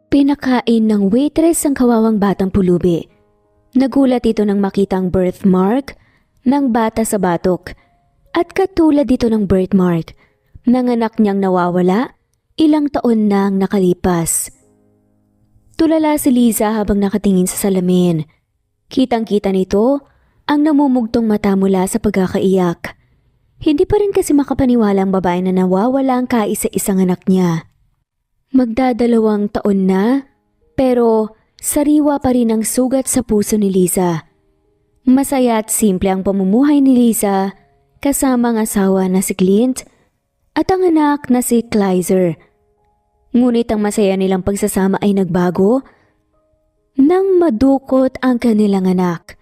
Pinakain ng waitress ang kawawang batang pulubi. Nagulat ito nang makita ang birthmark ng bata sa batok. At katulad dito ng birthmark ng anak niyang nawawala, ilang taon nang nakalipas. Tulala si Liza habang nakatingin sa salamin. Kitang-kita nito ang namumugtong mata mula sa pagkakaiyak. Hindi pa rin kasi makapaniwala ang babae na nawawala ang kaisa-isang anak niya. Magdadalawang taon na, pero sariwa pa rin ang sugat sa puso ni Liza. Masaya at simple ang pamumuhay ni Liza kasama ang asawa na si Clint at ang anak na si Kleiser. Ngunit ang masaya nilang pagsasama ay nagbago nang madukot ang kanilang anak.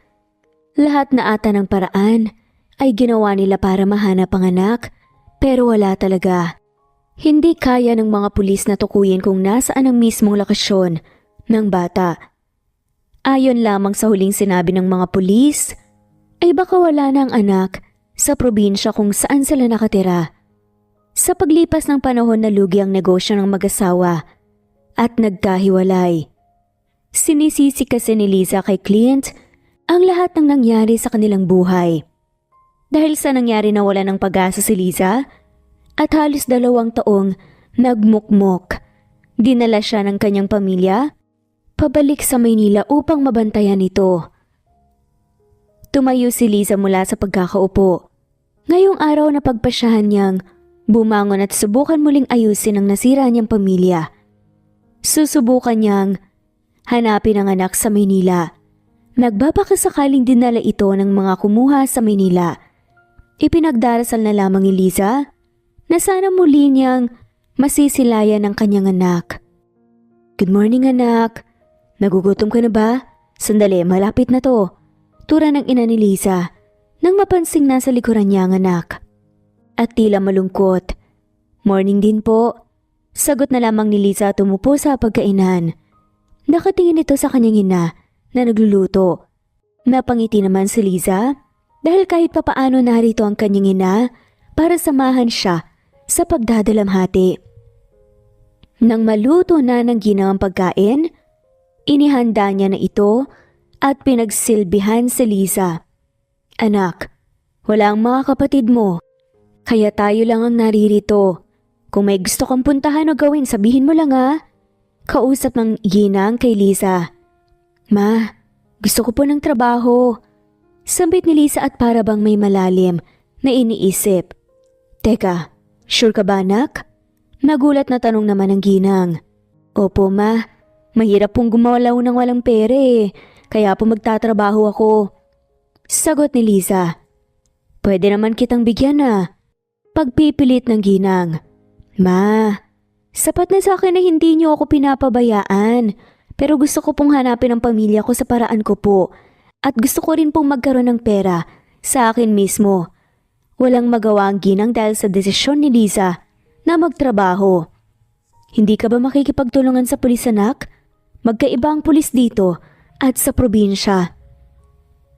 Lahat na ata ng paraan ay ginawa nila para mahanap ang anak, pero wala talaga. Hindi kaya ng mga pulis na tukuyin kung nasaan ang mismong lokasyon ng bata. Ayon lamang sa huling sinabi ng mga pulis, ay baka wala na ang anak sa probinsya kung saan sila nakatira. Sa paglipas ng panahon nalugi ang negosyo ng mag-asawa at nagkahiwalay. Sinisisi kasi ni Liza kay Clint ang lahat ng nangyari sa kanilang buhay. Dahil sa nangyari na wala ng pag-asa si Liza, at halos 2 taong nagmukmok, dinala siya ng kanyang pamilya pabalik sa Maynila upang mabantayan ito. Tumayo si Liza mula sa pagkakaupo. Ngayong araw na pagpasyahan niyang bumangon at subukan muling ayusin ang nasira niyang pamilya. Susubukan niyang hanapin ang anak sa Maynila. Nagbabakasakaling dinala ito ng mga kumuha sa Maynila. Ipinagdarasal na lamang ni Liza na sana muli niyang masisilayan ang kanyang anak. Good morning anak. Nagugutom ka na ba? Sandali, malapit na to. Tura ng ina ni Liza nang mapansing nasa likuran niya ang anak. At tila malungkot. Morning din po. Sagot na lamang ni Liza at umupo sa pagkainan. Nakatingin ito sa kanyang ina na nagluluto. Napangiti naman si Liza dahil kahit papaano narito ang kanyang ina para samahan siya sa pagdadalamhati. Nang maluto na ng ginawang pagkain, inihanda niya na ito at pinagsilbihan si Liza. Anak, wala ang mga kapatid mo, kaya tayo lang ang naririto. Kung may gusto kang puntahan o gawin, sabihin mo lang ha. Kausap ng ginang kay Liza. Ma, gusto ko po ng trabaho. Sambit ni Liza at para bang may malalim na iniisip. Teka, sure ka ba anak? Nagulat na tanong naman ng ginang. Opo ma, mahirap pong gumalaw ng walang pere kaya po magtatrabaho ako. Sagot ni Liza. Pwede naman kitang bigyan na. Pagpipilit ng ginang. Ma, sapat na sa akin na hindi niyo ako pinapabayaan. Pero gusto ko pong hanapin ang pamilya ko sa paraan ko po. At gusto ko rin pong magkaroon ng pera sa akin mismo. Walang magawa ang ginang dahil sa desisyon ni Liza na magtrabaho. Hindi ka ba makikipagtulungan sa pulis anak? Magkaiba ang pulis dito at sa probinsya.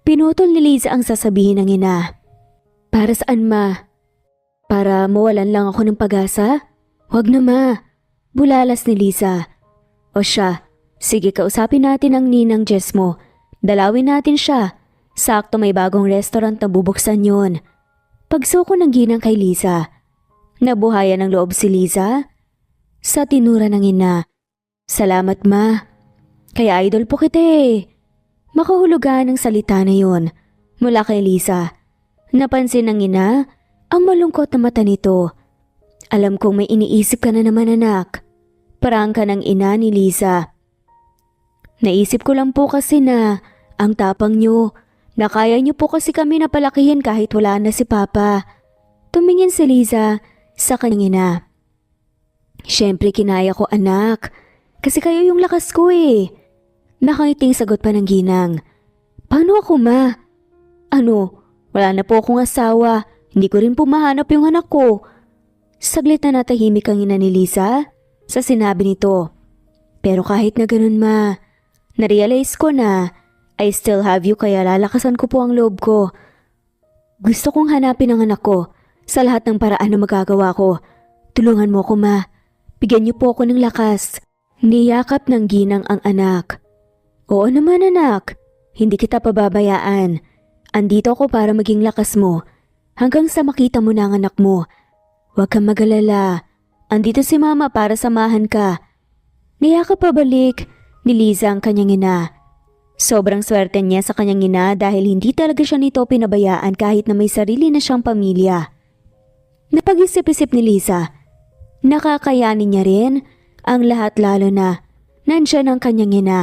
Pinutol ni Liza ang sasabihin ng ina. Para saan ma? Para mawalan lang ako ng pag-asa? Huwag na ma. Bulalas ni Liza. O siya, sige kausapin natin ang ninang Jess mo. Dalawin natin siya. Sakto may bagong restaurant na bubuksan yun. Pagsuko ng ginang kay Liza. Nabuhayan ng loob si Liza sa tinura ng ina. Salamat ma. Kaya idol po kita eh. Makahulugan ng salita na yon mula kay Liza. Napansin ng ina ang malungkot na mata nito. Alam kong may iniisip ka na naman anak. Parang ka ng ina ni Liza. Naisip ko lang po kasi na ang tapang nyo. Na kaya niyo po kasi kami napalakihin kahit wala na si Papa. Tumingin si Liza sa kanyang ina. Siyempre kinaya ko anak, kasi kayo yung lakas ko eh. Nakangiting sagot pa ng ginang. Paano ako ma? Ano, wala na po akong asawa, hindi ko rin po mahanap yung anak ko. Saglit na natahimik ang ina ni Liza sa sinabi nito. Pero kahit na ganun ma, narealize ko na I still have you kaya lalakasan ko po ang loob ko. Gusto kong hanapin ang anak ko sa lahat ng paraan na magagawa ko. Tulungan mo ko ma. Bigyan niyo po ako ng lakas. Niyakap ng ginang ang anak. Oo naman anak, hindi kita pababayaan. Andito ako para maging lakas mo hanggang sa makita mo na ang anak mo. Huwag kang magalala, andito si mama para samahan ka. Niyakap pabalik ni Liza ang kanyang ina. Sobrang swerte niya sa kanyang ina dahil hindi talaga siya nito pinabayaan kahit na may sarili na siyang pamilya. Napag-isip-isip ni Liza, nakakayanin niya rin ang lahat lalo na nandiyan ang kanyang ina.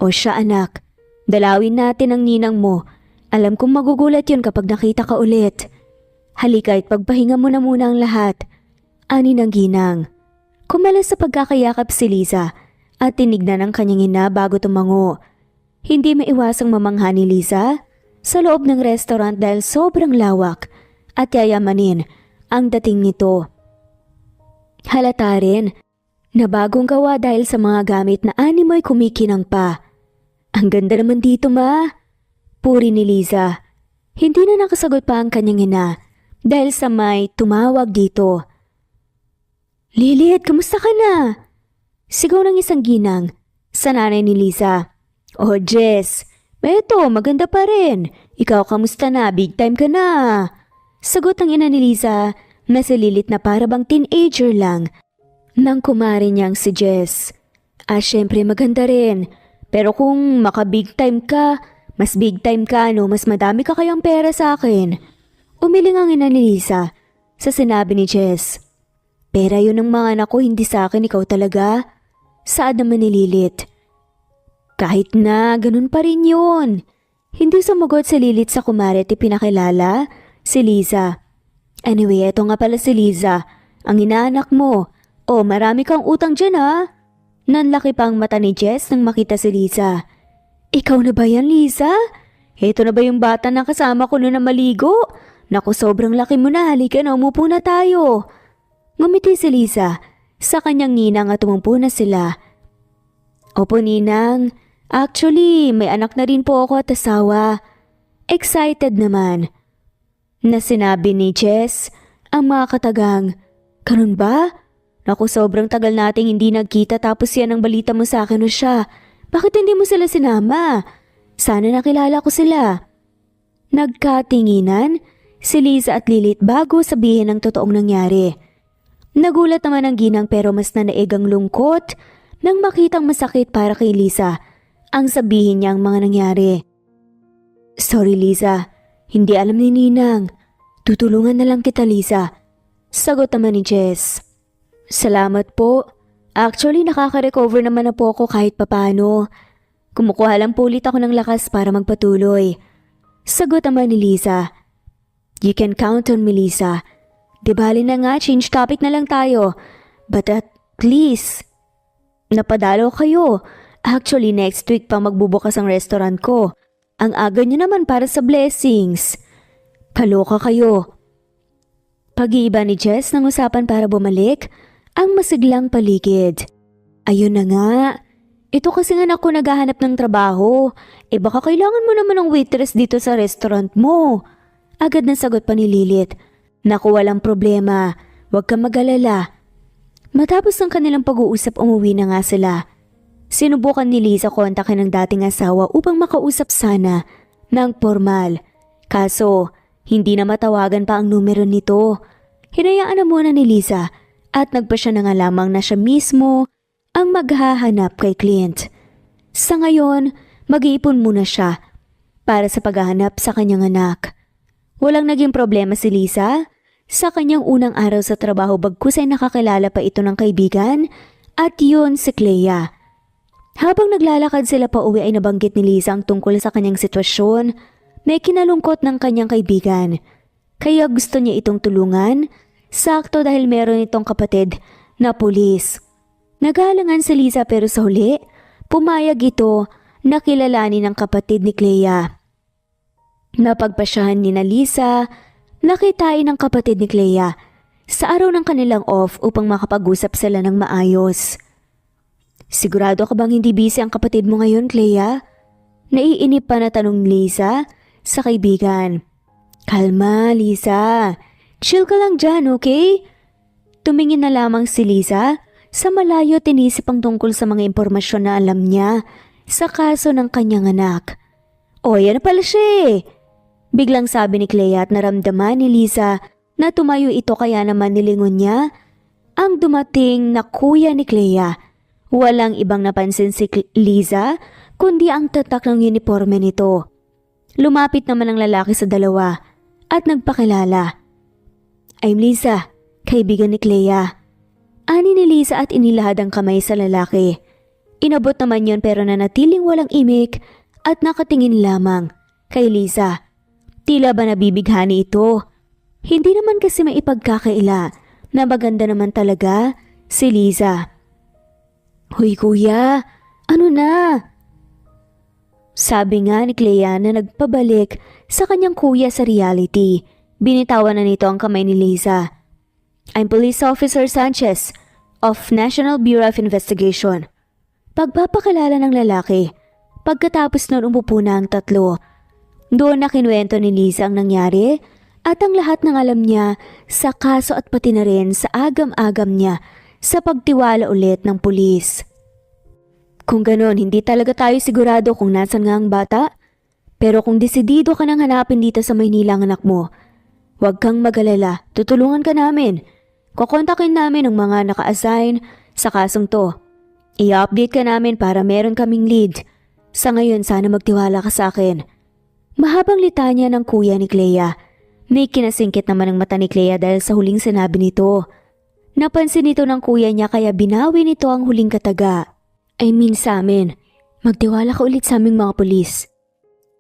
O siya anak, dalawin natin ang ninang mo. Alam kong magugulat yun kapag nakita ka ulit. Halika at pagpahinga mo na muna ang lahat. Ani ng ginang. Kumalas sa pagkakayakap si Liza at tinignan ang kanyang ina bago tumango. Hindi maiwasang mamangha ni Liza sa loob ng restaurant dahil sobrang lawak at yayamanin ang dating nito. Halata rin na bagong gawa dahil sa mga gamit na animoy kumikinang pa. Ang ganda naman dito ma. Puri ni Liza. Hindi na nakasagot pa ang kanyang ina dahil sa may tumawag dito. Lilith, kamusta ka na? Sigaw ng isang ginang sa nanay ni Liza. Oh Jess, eto maganda pa rin. Ikaw kamusta na? Big time ka na. Sagot ng ina ni Liza na si Lilith na para bang teenager lang nang kumari niyang si Jess. Syempre maganda rin. Pero kung maka-big time ka, mas big time ka no, mas madami ka kayang pera sa akin. Umiling ang ina ni Liza sa sinabi ni Jess. Pera yun ng mga anak ko, hindi sa akin, ikaw talaga. Saad naman ni Lilith. Kahit na, ganun pa rin yun. Hindi sumagot si Lilith sa kumari at ipinakilala si Liza. Anyway, eto nga pala si Liza, ang inaanak mo. Oh, marami kang utang dyan ha. Nanlaki pa ang mata ni Jess nang makita si Liza. Ikaw na ba yan, Liza? Heto na ba yung bata na kasama ko noon na maligo? Naku, sobrang laki mo na, halika na, umupo na tayo. Ngumiti si Liza sa kanyang ninang at umumpo na sila. Opo ninang, actually may anak na rin po ako at asawa. Excited naman. Na sinabi ni Jess ang mga katagang, ganun ba? Naku, sobrang tagal nating hindi nagkita tapos yan ang balita mo sa akin o siya. Bakit hindi mo sila sinama? Sana nakilala ko sila. Nagkatinginan si Liza at Lilith bago sabihin ang totoong nangyari. Nagulat naman ang ginang pero mas nanaig ang lungkot nang makitang masakit para kay Liza ang sabihin niya ang mga nangyari. Sorry Liza, hindi alam ni Ninang. Tutulungan na lang kita Liza. Sagot naman ni Jess. Salamat po. Actually nakaka-recover naman na po ako kahit papano. Kumukuha lang po ulit ako ng lakas para magpatuloy. Sagot naman ni Liza. You can count on me Liza. Di bali na nga, change topic na lang tayo. But at least, napadalo kayo. Actually next week pa magbubukas ang restaurant ko. Ang aga niyo naman para sa blessings. Kaloka kayo. Pag-iiba ni Jess ng usapan para bumalik ang masiglang paligid. Ayun na nga. Ito kasi nga ako naghahanap ng trabaho. Baka kailangan mo naman ng waitress dito sa restaurant mo. Agad na sagot pa ni Lilith. Naku, walang problema. Huwag kang mag-alala. Matapos ng kanilang pag-uusap, umuwi na nga sila. Sinubukan ni Liza kontakin ng dating asawa upang makausap sana ng formal. Kaso, hindi na matawagan pa ang numero nito. Hinayaan na muna ni Liza at nagpa siya na nga lamang na siya mismo ang maghahanap kay client. Sa ngayon, mag-iipon muna siya para sa paghahanap sa kanyang anak. Walang naging problema si Liza sa kanyang unang araw sa trabaho bagkus ay nakakilala pa ito ng kaibigan at yun si Clea. Habang naglalakad sila pa uwi ay nabanggit ni Liza ang tungkol sa kanyang sitwasyon na ikinalungkot ng kanyang kaibigan. Kaya gusto niya itong tulungan, sakto dahil meron itong kapatid na pulis. Nagalangan si Liza pero sa huli, pumayag ito na kilalanin ng kapatid ni Clea. Napagpasyahan ni na Liza, nakitain ng kapatid ni Clea sa araw ng kanilang off upang makapag-usap sila ng maayos. Sigurado ka bang hindi busy ang kapatid mo ngayon, Clea? Naiinip pa na tanong ni Liza sa kaibigan. Kalma, Liza. Chill ka lang dyan, okay? Tumingin na lamang si Liza Sa malayo tinisip ang tungkol sa mga impormasyon na alam niya sa kaso ng kanyang anak. O, yan na pala siya eh. Biglang sabi ni Clea at naramdaman ni Liza na tumayo ito kaya naman nilingon niya ang dumating na kuya ni Clea. Walang ibang napansin si Liza kundi ang tatak ng uniforme nito. Lumapit naman ang lalaki sa dalawa at nagpakilala. I'm Liza, kaibigan ni Clea. Ani ni Liza at inilahad ang kamay sa lalaki. Inabot naman yon pero nanatiling walang imik at nakatingin lamang kay Liza. Tila ba nabibighani ito? Hindi naman kasi maipagkakaila na maganda naman talaga si Liza. Hoy kuya, ano na? Sabi nga ni Clea na nagpabalik sa kanyang kuya sa reality. Binitawan na nito ang kamay ni Liza. I'm Police Officer Sanchez of National Bureau of Investigation. Pagpapakilala ng lalaki. Pagkatapos nun umupo na ang tatlo. Doon na kinuwento ni Liza ang nangyari at ang lahat ng alam niya sa kaso at pati na rin sa agam-agam niya sa pagtiwala ulit ng pulis. Kung ganon, hindi talaga tayo sigurado kung nasan nga ang bata. Pero kung desidido ka nang hanapin dito sa Maynila ang anak mo, huwag kang mag-alala, tutulungan ka namin. Kukontakin namin ang mga naka-assign sa kasong to. I-update ka namin para meron kaming lead. Sa ngayon, sana magtiwala ka sa akin. Mahabang litanya ng kuya ni Clea. May kinasingkit naman ang mata ni Clea dahil sa huling sinabi nito. Napansin ito ng kuya niya kaya binawi nito ang huling kataga. I mean sa amin, magtiwala ka ulit sa aming mga pulis.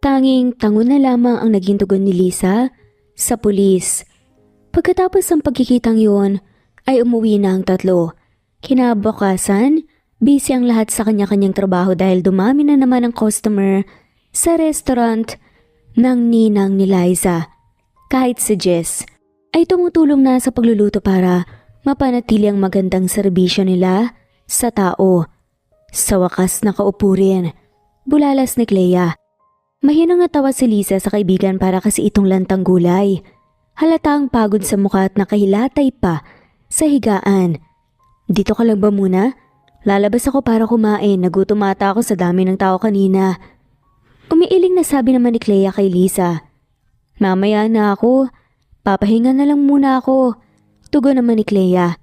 Tanging tangon na lamang ang naging tugon ni Liza sa pulis. Pagkatapos ng pagkikitang yun, ay umuwi na ang tatlo. Kinabukasan, busy ang lahat sa kanya-kanyang trabaho dahil dumami na naman ang customer sa restaurant ng ninang ni Liza. Kahit si Jess ay tumutulong na sa pagluluto para mapanatili ang magandang serbisyo nila sa tao. Sa wakas nakaupo rin, bulalas ni Clea. Mahinang natawa si Liza sa kaibigan para kasi itong lantang gulay. Halata ang pagod sa mukha at nakahilatay pa sa higaan. Dito ka lang ba muna? Lalabas ako para kumain, nagutom ata ako sa dami ng tao kanina. Umiiling na sabi naman ni Clea kay Liza. Mamaya na ako, papahinga na lang muna ako. Tugon naman ni Clea.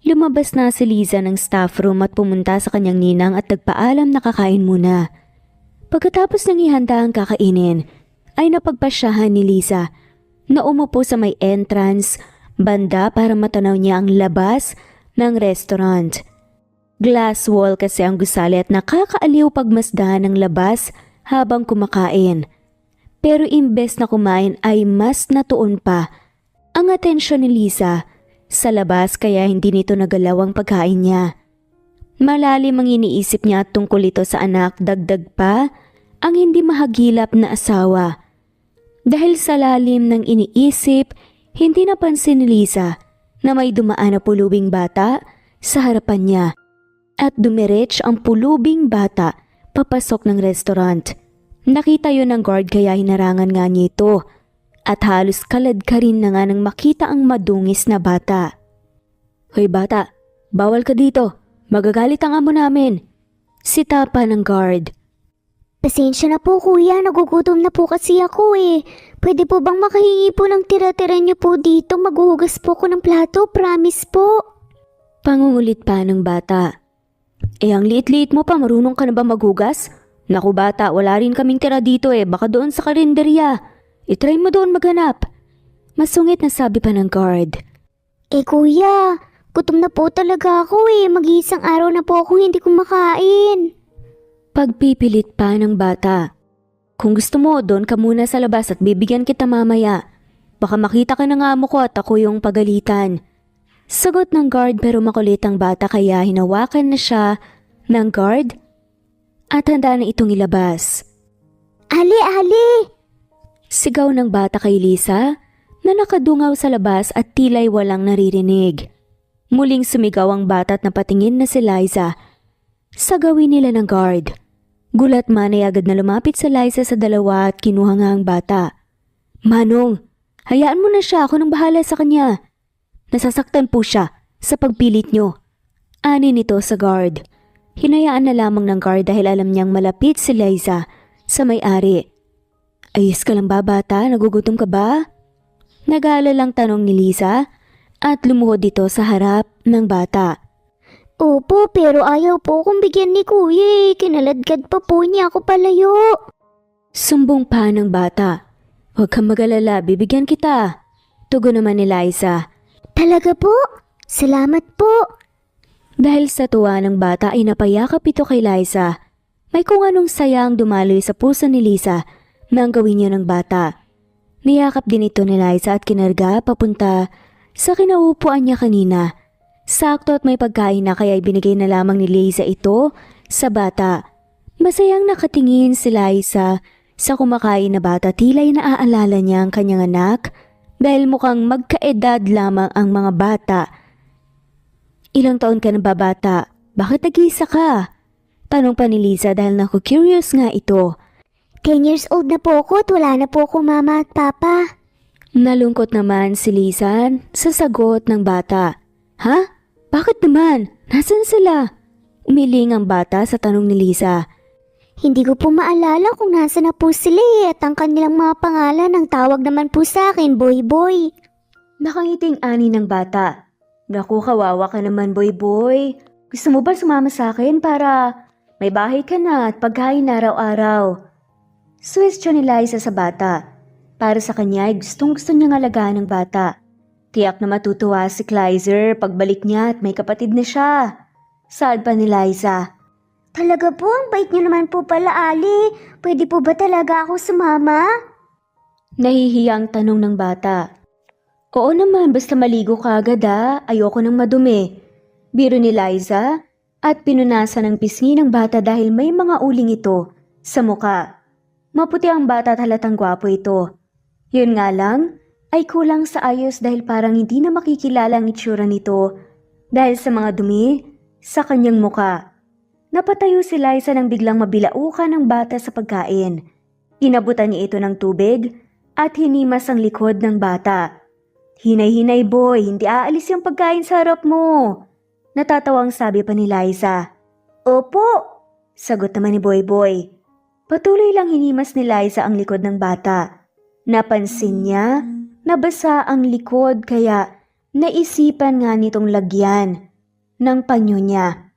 Lumabas na si Liza ng staff room at pumunta sa kanyang ninang at nagpaalam na kakain muna. Pagkatapos ng ihanda ang kakainin, ay napagpasyahan ni Liza na umupo sa may entrance banda para matanaw niya ang labas ng restaurant. Glass wall kasi ang gusali at nakakaaliw pagmasdahan ng labas habang kumakain. Pero imbes na kumain ay mas natuon pa ang atensyon ni Liza sa labas kaya hindi nito nagalaw ang pagkain niya. Malalim ang iniisip niya tungkol ito sa anak, dagdag pa ang hindi mahagilap na asawa. Dahil sa lalim ng iniisip, hindi napansin ni Liza na may dumaan na pulubing bata sa harapan niya. At dumiretso ang pulubing bata papasok ng restaurant. Nakita yun ng guard kaya hinarangan nga niya ito. At halos kalad ka rin na nga nang makita ang madungis na bata. Hoy bata, bawal ka dito. Magagalit ang amo namin. Sita pa ng guard. Pasensya na po kuya, nagugutom na po kasi ako eh. Pwede po bang makahingi po ng tira-tira niyo po dito? Maghuhugas po ko ng plato, promise po. Pangungulit pa ng bata. Ang liit-liit mo pa, marunong ka na ba maghugas? Naku bata, wala rin kaming tira dito baka doon sa karinderya. I-try mo doon maghanap. Masungit na sabi pa ng guard. Kuya, gutom na po talaga ako mag-iisang araw na po ako hindi kumakain. Pagpipilit pa ng bata. Kung gusto mo, doon ka muna sa labas at bibigyan kita mamaya. Baka makita ka ng amo ko at ako yung pagalitan. Sagot ng guard pero makulit ang bata kaya hinawakan na siya ng guard at handa na itong ilabas. Ali, Ali! Sigaw ng bata kay Liza na nakadungaw sa labas at tila'y walang naririnig. Muling sumigaw ang bata at napatingin na si Liza sa gawin nila ng guard. Gulat man ay agad na lumapit sa Liza sa dalawa at kinuha nga ang bata. Manong, hayaan mo na siya, ako nang bahala sa kanya. Nasasaktan po siya sa pagpilit nyo. Ani nito sa guard. Hinayaan na lamang ng guard dahil alam niyang malapit si Liza sa may-ari. Ayos ka lang ba bata? Nagugutom ka ba? Nag-aalalang tanong ni Liza at lumuhod dito sa harap ng bata. Opo, pero ayaw po akong bigyan ni kuya eh. Kinaladkad pa po niya ako palayo. Sumbong pa ng bata. Huwag kang mag-alala, bibigyan kita. Tugon naman ni Liza. Talaga po? Salamat po. Dahil sa tuwa ng bata ay napayakap ito kay Liza. May kung anong sayang dumaloy sa puso ni Liza nang gawin niya ng bata. Niyakap din ito ni Liza at kinarga papunta sa kinaupuan niya kanina. Sakto at may pagkain na kaya ibinigay na lamang ni Liza ito sa bata. Masayang nakatingin si Liza sa kumakain na bata, tila'y naaalala niya ang kanyang anak dahil mukhang magkaedad lamang ang mga bata. Ilang taon ka na ba bata? Bakit nag-iisa ka? Tanong pa ni Liza dahil naku-curious nga ito. 10 years old na po ako at wala na po ako mama at papa. Nalungkot naman si Liza sa sagot ng bata. Ha? Bakit naman? Nasaan sila? Umiling ang bata sa tanong ni Liza. Hindi ko po maalala kung nasa na po sila eh at ang kanilang mga pangalan ang tawag naman po sa akin, Boy Boy. Nakangiting ani ng bata. Naku, kawawa ka naman, Boy Boy. Gusto mo ba sumama sa akin para may bahay ka na at pagkain na araw-araw? Suwestyon ni Liza sa bata. Para sa kanya ay gustong-gusto niyang alagaan ng bata. Tiyak na matutuwa si Kleiser pagbalik niya at may kapatid na siya. Saad pa ni Liza. Talaga po, ang bait niyo naman po pala, Ali. Pwede po ba talaga ako sumama? Nahihiyang tanong ng bata. Oo naman, basta maligo ka agad ayoko nang madumi. Biro ni Liza at pinunasan ng pisngi ng bata dahil may mga uling ito sa muka. Maputi ang bata at halatang gwapo ito. Yun nga lang, ay kulang sa ayos dahil parang hindi na makikilala ang itsura nito dahil sa mga dumi sa kanyang muka. Napatayo si Liza nang biglang mabilaukan ng bata sa pagkain. Inabutan niya ito ng tubig at hinimas ang likod ng bata. Hinay-hinay boy, hindi aalis yung pagkain sa harap mo. Natatawang sabi pa ni Liza. Opo, sagot naman ni Boy Boy. Patuloy lang hinimas ni Liza ang likod ng bata. Napansin niya, nabasa ang likod kaya naisipan nga nitong lagyan ng panyo niya.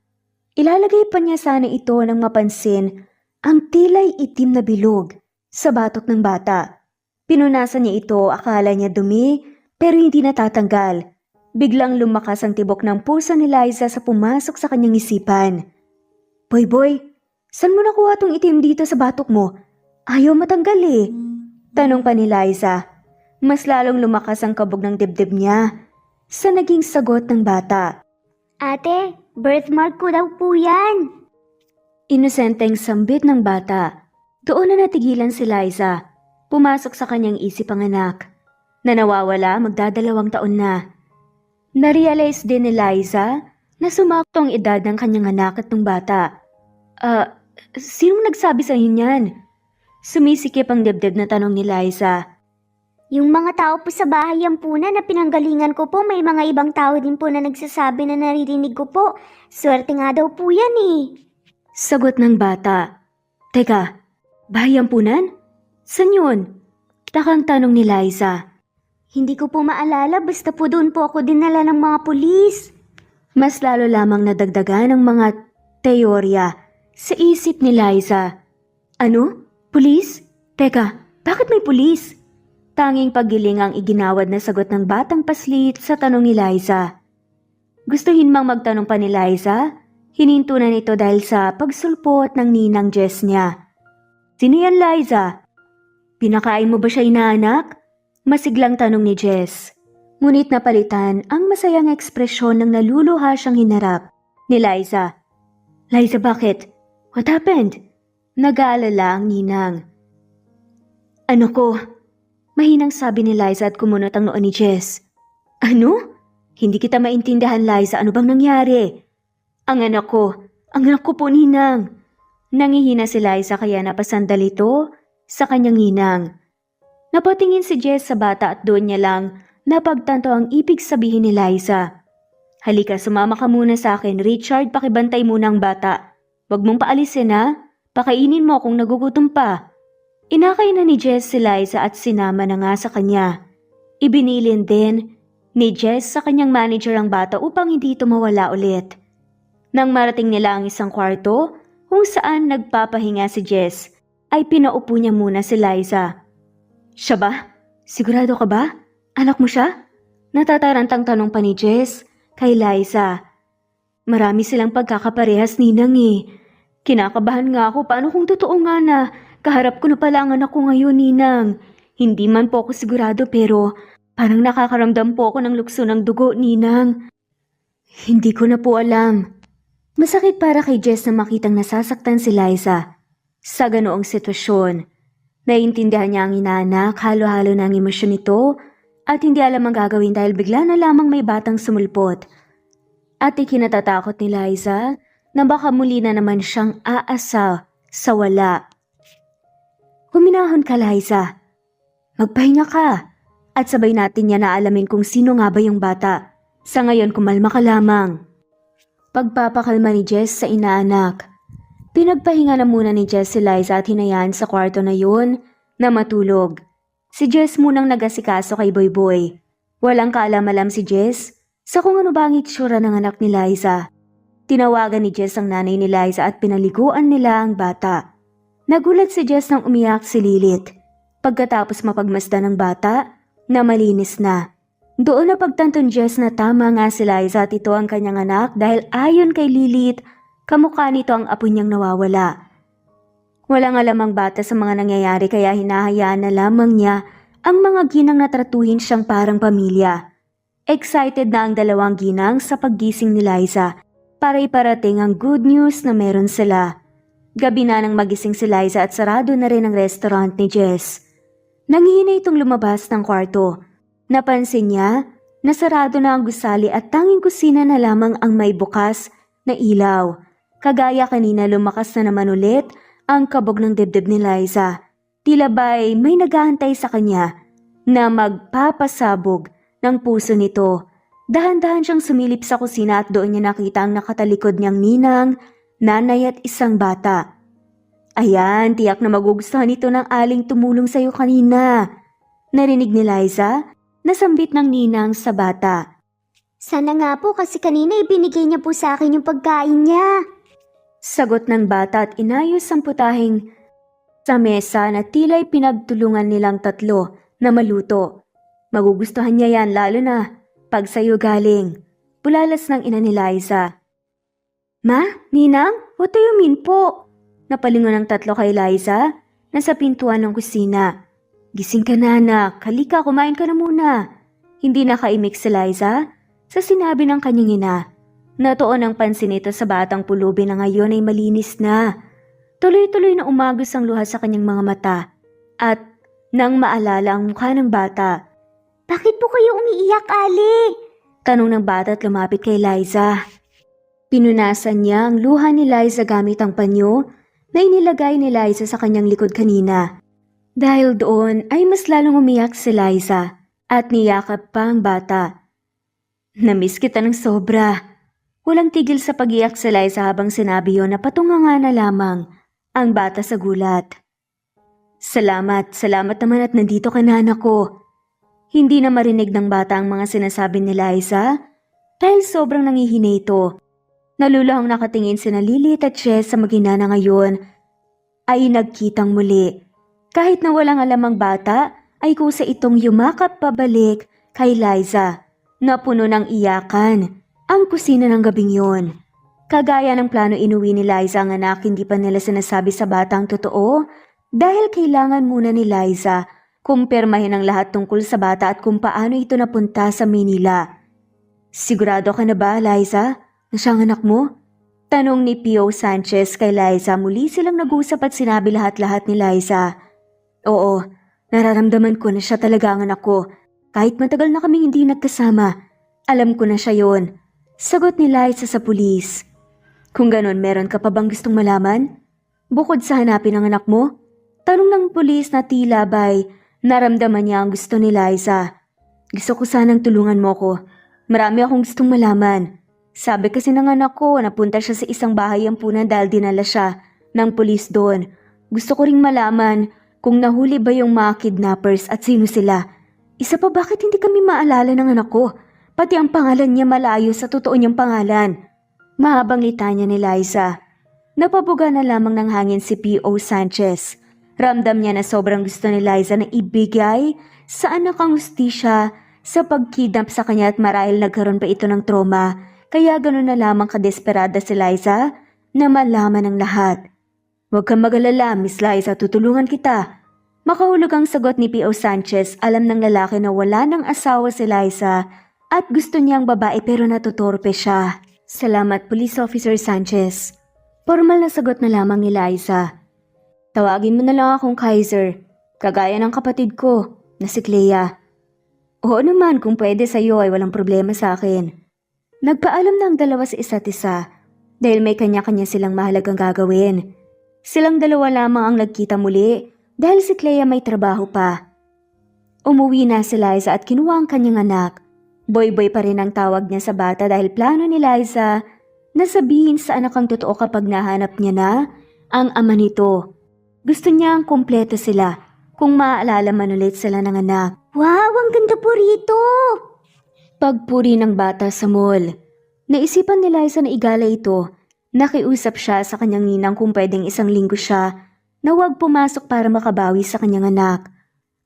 Ilalagay pa niya sana ito nang mapansin ang tilay itim na bilog sa batok ng bata. Pinunasan niya ito, akala niya dumi pero hindi natatanggal. Biglang lumakas ang tibok ng puso ni Liza sa pumasok sa kanyang isipan. Boy Boy, saan mo nakuha tong itim dito sa batok mo? Ayaw matanggal eh. Tanong pa ni Liza. Mas lalong lumakas ang kabog ng dibdib niya sa naging sagot ng bata. Ate, birthmark ko daw po yan. Inosenteng sambit ng bata. Doon na natigilan si Liza. Pumasok sa kanyang isip ang anak. Na nawawala magdadalawang taon na. Narealize din ni Liza na sumakto ang edad ng kanyang anak at ng bata. Sinong nagsabi sa inyo niyan? Sumisikip ang dibdib na tanong ni Liza. Yung mga tao po sa bahay yan po na pinanggalingan ko po, may mga ibang tao din po na nagsasabi na naririnig ko po. Swerte nga daw po yan eh. Sagot ng bata. Teka, bahay ampunan? San yun? Takang tanong ni Liza. Hindi ko po maalala, basta po doon po ako dinala ng mga pulis. Mas lalo lamang nadagdagan ng mga teorya sa isip ni Liza. Ano? Pulis? Teka, bakit may pulis? Tanging paggiling ang iginawad na sagot ng batang paslit sa tanong ni Liza. Gustuhin mang magtanong pa ni Liza, hininto na nito dahil sa pagsulpot ng ninang Jess niya. Sino yan, Liza? Pinakain mo ba siya inaanak? Masiglang tanong ni Jess. Ngunit napalitan ang masayang ekspresyon ng naluluha siyang hinarap ni Liza. Liza, bakit? What happened? Nag-aalala ang ninang. Ano ko? Mahinang sabi ni Liza at kumunot ang noon ni Jess. Ano? Hindi kita maintindihan, Liza. Ano bang nangyari? Ang anak ko po, ninang. Nangihina si Liza kaya napasandal ito sa kanyang ninang. Napatingin si Jess sa bata at doon niya lang napagtanto ang ibig sabihin ni Liza. Halika, sumama ka muna sa akin. Richard, pakibantay muna ang bata. Huwag mong paalisin ha. Pakainin mo kung nagugutom pa. Inakay na ni Jess si Liza at sinama na nga sa kanya. Ibinilin din ni Jess sa kanyang manager ang bata upang hindi ito mawala ulit. Nang marating nila ang isang kwarto kung saan nagpapahinga si Jess, ay pinaupo niya muna si Liza. Siya ba? Sigurado ka ba? Anak mo siya? Natatarantang tanong pa ni Jess kay Liza. Marami silang pagkakaparehas, Ninang eh. Kinakabahan nga ako, paano kung totoo nga na kaharap ko na pala ang anak ko ngayon, Ninang. Hindi man po ako sigurado pero parang nakakaramdam po ako ng lukso ng dugo, Ninang. Hindi ko na po alam. Masakit para kay Jess na makitang nasasaktan si Liza. Sa ganoong sitwasyon, naiintindihan niya ang inaanak, halo-halo na ang emosyon nito at hindi alam ang gagawin dahil bigla na lamang may batang sumulpot. At ikinatatakot ni Liza na baka muli na naman siyang aasa sa wala. Huminahon ka, Liza. Magpahinga ka at sabay natin niya na alamin kung sino nga ba yung bata. Sa ngayon kumalma ka lamang. Pagpapakalma ni Jess sa inaanak. Pinagpahinga na muna ni Jess si Liza at hinayaan sa kwarto na yun na matulog. Si Jess munang nagasikaso kay Boy Boy. Walang kaalam-alam si Jess sa kung ano ba ang itsura ng anak ni Liza. Tinawagan ni Jess ang nanay ni Liza at pinaliguan nila ang bata. Nagulat si Jess nang umiyak si Lilith. Pagkatapos mapagmasdan ng bata, na malinis na. Doon na pagtanto ni Jess na tama nga si Liza at ito ang kanyang anak dahil ayon kay Lilith, kamukha nito ang apo niyang nawawala. Walang alam ang bata sa mga nangyayari kaya hinahayaan na lamang niya ang mga ginang na tratuhin siyang parang pamilya. Excited na ang dalawang ginang sa paggising ni Liza para iparating ang good news na meron sila. Gabi na nang magising si Liza at sarado na rin ang restaurant ni Jess. Nangihinay itong lumabas ng kwarto. Napansin niya na sarado na ang gusali at tanging kusina na lamang ang may bukas na ilaw. Kagaya kanina lumakas na naman ulit ang kabog ng dibdib ni Liza. Tila ba'y may naghahantay sa kanya na magpapasabog ng puso nito. Dahan-dahan siyang sumilip sa kusina at doon niya nakita ang nakatalikod niyang ninang, nanay at isang bata. Ayan, tiyak na magugustuhan ito ng aling tumulong sa iyo kanina. Narinig ni Liza, nasambit ng ninang sa bata. Sana nga po kasi kanina ibinigay niya po sa akin yung pagkain niya. Sagot ng bata at inayos ang putahing sa mesa na tila'y pinagtulungan nilang tatlo na maluto. Magugustuhan niya yan lalo na pag sa'yo galing. Bulalas ng ina ni Liza. Ma, Ninang, what do you mean po? Napalingon ng tatlo kay Liza na sa pintuan ng kusina. Gising ka na anak, halika kumain ka na muna. Hindi nakaimik si Liza sa sinabi ng kanyang ina. Natuon ang pansin nito sa batang pulubi na ngayon ay malinis na. Tuloy-tuloy na umagos ang luha sa kanyang mga mata at nang maalala ang mukha ng bata. Bakit po kayo umiiyak, Ali? Tanong ng bata at lumapit kay Liza. Pinunasan niya ang luha ni Liza gamit ang panyo na inilagay ni Liza sa kanyang likod kanina. Dahil doon ay mas lalong umiyak si Liza at niyakap pa ang bata. Namiss kita ng sobra. Walang tigil sa pag-iyak si Liza habang sinabi yon na patunganga na lamang ang bata sa gulat. Salamat naman at nandito ka na anak ko. Hindi na marinig ng bata ang mga sinasabi ni Liza dahil sobrang nangihinay ito. Nalulahang nakatingin sina Lilith at Jess sa mag-ina na ngayon ay nagkitang muli. Kahit na walang alam ang bata ay kusa itong yumakap pabalik kay Liza na puno ng iyakan ang kusina ng gabing yon. Kagaya ng plano inuwi ni Liza ang anak, hindi pa nila sinasabi sa batang totoo dahil kailangan muna ni Liza kumpirmahin ang lahat tungkol sa bata at kung paano ito napunta sa Manila. Sigurado ka na ba, Liza, na siyang anak mo? Tanong ni Pio Sanchez kay Liza. Muli silang nag-usap at sinabi lahat-lahat ni Liza. Oo, nararamdaman ko na siya talaga ang anak ko. Kahit matagal na kaming hindi nagkasama, alam ko na siya yon. Sagot ni Liza sa pulis. Kung ganon, meron ka pa bang gustong malaman? Bukod sa hanapin ang anak mo? Tanong ng pulis na tila ba'y naramdaman niya ang gusto ni Liza. Gusto ko sanang tulungan mo ko. Marami akong gustong malaman. Sabi kasi ng anak ko, napunta siya sa isang bahay ampunan dahil dinala siya ng pulis doon. Gusto ko ring malaman kung nahuli ba yung mga kidnappers at sino sila. Isa pa, bakit hindi kami maalala ng anak ko? Pati ang pangalan niya malayo sa totoo niyang pangalan. Mahabang litanya ni Liza. Napabuga na lamang ng hangin si P.O. Sanchez. Ramdam niya na sobrang gusto ni Liza na ibigay sa anak ang hustisya sa pagkidnap sa kanya at marahil nagkaroon pa ito ng trauma. Kaya gano'n na lamang kadesperada si Liza na malaman ang lahat. Huwag kang mag-alala, Miss Liza, tutulungan kita. Makahulog ang sagot ni P.O. Sanchez. Alam ng lalaki na wala ng asawa si Liza at gusto niyang babae pero natutorpe siya. Salamat, Police Officer Sanchez. Formal na sagot na lamang ni Liza. Tawagin mo na lang akong Kaiser, kagaya ng kapatid ko na si Clea. Oo naman, kung pwede sa'yo ay walang problema sa akin. Nagpaalam na ang dalawa sa isa't isa dahil may kanya-kanya silang mahalagang gagawin. Silang dalawa lamang ang nagkita muli dahil si Clea may trabaho pa. Umuwi na si Liza at kinuha ang kanyang anak. Boy-boy pa rin ang tawag niya sa bata dahil plano ni Liza na sabihin sa anak ang totoo kapag nahanap niya na ang ama nito. Gusto niya ang kumpleto sila kung maaalala man ulit sila ng anak. Wow, ang ganda po rito! Pagpuri ng bata sa mall. Naisipan ni Liza na igala ito. Nakiusap siya sa kanyang ninang kung pwedeng isang linggo siya na huwag pumasok para makabawi sa kanyang anak.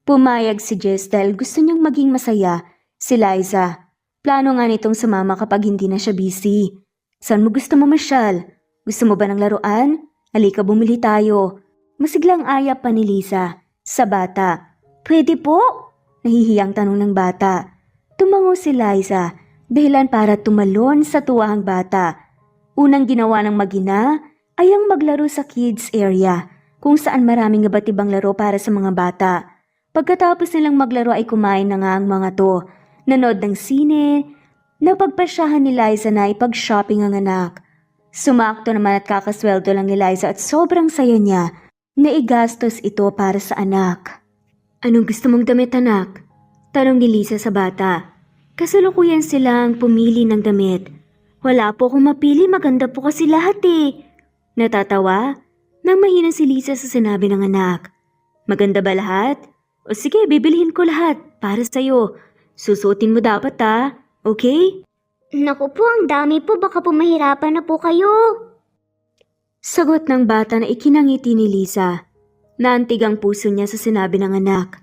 Pumayag si Jess dahil gusto niyang maging masaya si Liza. Plano nga nitong sumama kapag hindi na siya busy. Saan mo gusto mamasyal? Gusto mo ba ng laruan? Halika bumili tayo. Masiglang aya pa ni Liza sa bata. Pwede po? Nahihiyang tanong ng bata. Tumango si Liza, dahilan para tumalon sa tuwahang bata. Unang ginawa ng mag-ina ay ang maglaro sa kids area, kung saan maraming iba't ibang laro para sa mga bata. Pagkatapos nilang maglaro ay kumain na nga ang mga to. Nanood ng sine, napagpasyahan ni Liza na ipag-shopping ang anak. Sumakto naman at kakasweldo lang ni Liza at sobrang saya niya na igastos ito para sa anak. Anong gusto mong damit, anak? Tanong ni Liza sa bata. Kasalukuyan silang pumili ng damit. Wala po akong mapili, maganda po kasi lahat eh. Natatawa nang mahina si Liza sa sinabi ng anak. Maganda ba lahat? O sige, bibilihin ko lahat para sa'yo. Susuotin mo dapat okay? Naku po, ang dami po, baka po mahirapan na po kayo. Sagot ng bata na ikinangiti ni Liza. Naantig ang puso niya sa sinabi ng anak.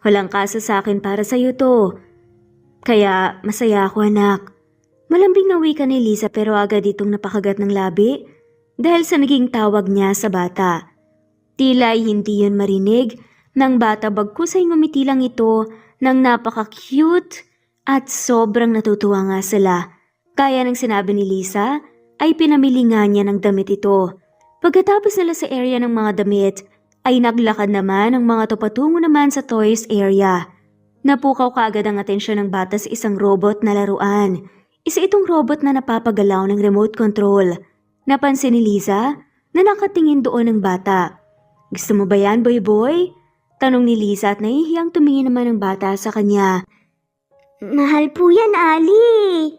Walang kaso sa akin para sa'yo to. Kaya masaya ako, anak. Malambing na wika ni Liza pero agad itong napakagat ng labi dahil sa naging tawag niya sa bata. Tila ay hindi yun marinig ng bata bagkus ay ngumiti lang ito ng napaka-cute at sobrang natutuwa nga sila. Kaya ng sinabi ni Liza ay pinamili nga niya ng damit ito. Pagkatapos nila sa area ng mga damit, ay naglakad naman ang mga to patungo naman sa toys area. Napukaw kaagad ang atensyon ng bata sa isang robot na laruan. Isa itong robot na napapagalaw ng remote control. Napansin ni Liza na nakatingin doon ng bata. Gusto mo ba yan, boy-boy? Tanong ni Liza at nahihiyang tumingin naman ng bata sa kanya. Mahal po yan, Ali.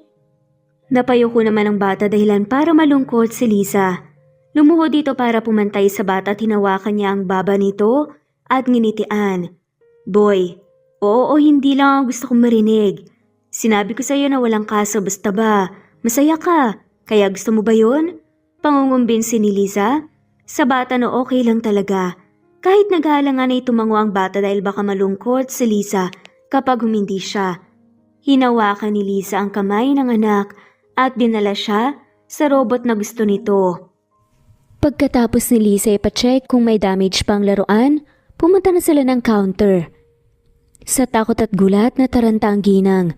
Napayuko naman ang bata dahilan para malungkot si Liza. Lumuhod dito para pumantay sa bata at hinawakan niya ang baba nito at nginitian. Boy, oo o hindi lang ang gusto kong marinig. Sinabi ko sa iyo na walang kaso basta ba. Masaya ka, kaya gusto mo ba yun? Pangungumbinsi ni Liza. Sa bata na okay lang talaga. Kahit naghahalangan ay tumango ang bata dahil baka malungkot si Liza kapag humindi siya. Hinawakan ni Liza ang kamay ng anak at dinala siya sa robot na gusto nito. Pagkatapos ni Liza ipacheck kung may damage pang laruan, pumunta na sila ng counter. Sa takot at gulat na taranta ang ginang.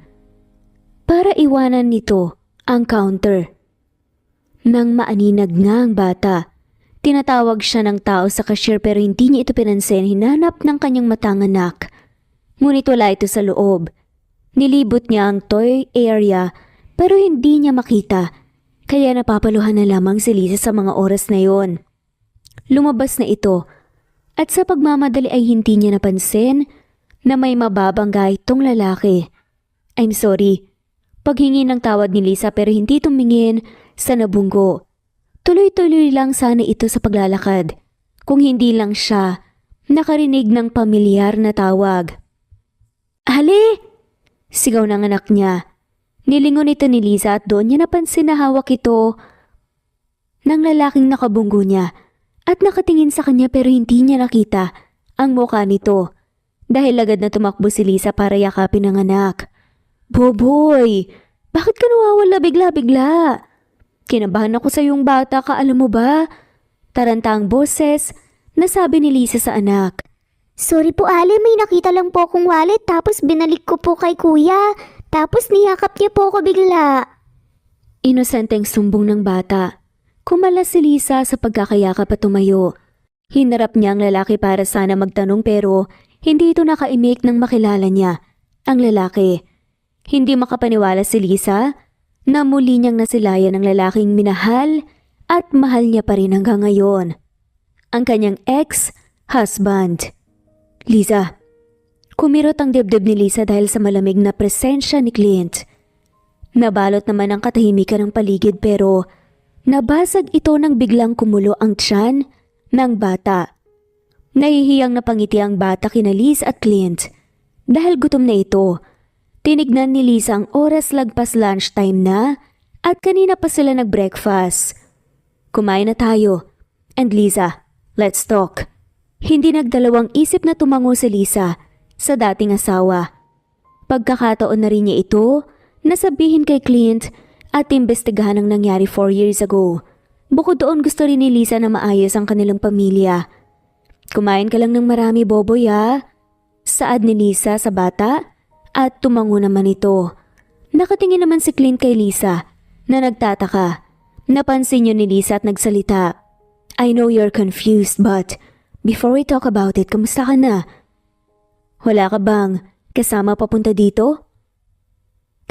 Para iwanan nito ang counter. Nang maaninag nga ang bata, tinatawag siya ng tao sa cashier pero hindi niya ito pinansin, hinanap ng kanyang matang anak. Ngunit wala ito sa loob. Nilibot niya ang toy area pero hindi niya makita. Kaya napapaluhan na lamang si Liza sa mga oras na yon. Lumabas na ito at sa pagmamadali ay hindi niya napansin na may mababangga itong lalaki. I'm sorry, Paghingi ng tawad ni Lisa pero hindi tumingin sa nabunggo. Tuloy-tuloy lang sana ito sa paglalakad. Kung hindi lang siya nakarinig ng pamilyar na tawag. "Ali!" Sigaw ng anak niya. Nilingon ito ni Lisa at doon niya napansin na hawak ito ng lalaking nakabunggo niya at nakatingin sa kanya pero hindi niya nakita ang mukha nito dahil agad na tumakbo si Lisa para yakapin ang anak. "Boboy, bakit ka nawawala bigla-bigla? Kinabahan ako sa iyong bata ka, alam mo ba?" Tarantang boses na sabi ni Lisa sa anak. Sorry po Ali, may nakita lang po akong wallet tapos binalik ko po kay kuya. Tapos niyakap niya po ako bigla. Inosenteng sumbong ng bata. Kumalas si Lisa sa pagkakayakap at tumayo. Hinarap niya ang lalaki para sana magtanong pero hindi ito nakaimik nang makilala niya ang lalaki. Hindi makapaniwala si Lisa na muli niyang nasilayan ang lalaking minahal at mahal niya pa rin hanggang ngayon. Ang kanyang ex-husband. Lisa. Kumirot ang dibdib ni Lisa dahil sa malamig na presensya ni Clint. Nabalot naman ang katahimikan ng paligid pero nabasag ito nang biglang kumulo ang tiyan ng bata. Nahihiyang napangiti ang bata kina Liz at Clint. Dahil gutom na ito, tinignan ni Lisa ang oras lagpas lunchtime na at kanina pa sila nag-breakfast. Kumain na tayo. And Lisa, let's talk. Hindi nagdalawang isip na tumango si Lisa sa dating asawa. Pagkakataon na rin niya ito na sabihin kay Clint at imbestigahan ang nangyari 4 years ago. Bukod doon gusto rin ni Lisa na maayos ang kanilang pamilya. Kumain ka lang ng marami, Boboy ha? Saad ni Lisa sa bata at tumango naman ito. Nakatingin naman si Clint kay Lisa na nagtataka. Napansin niyo ni Lisa at nagsalita. I know you're confused but before we talk about it, kamusta ka na? Wala ka bang kasama papunta dito?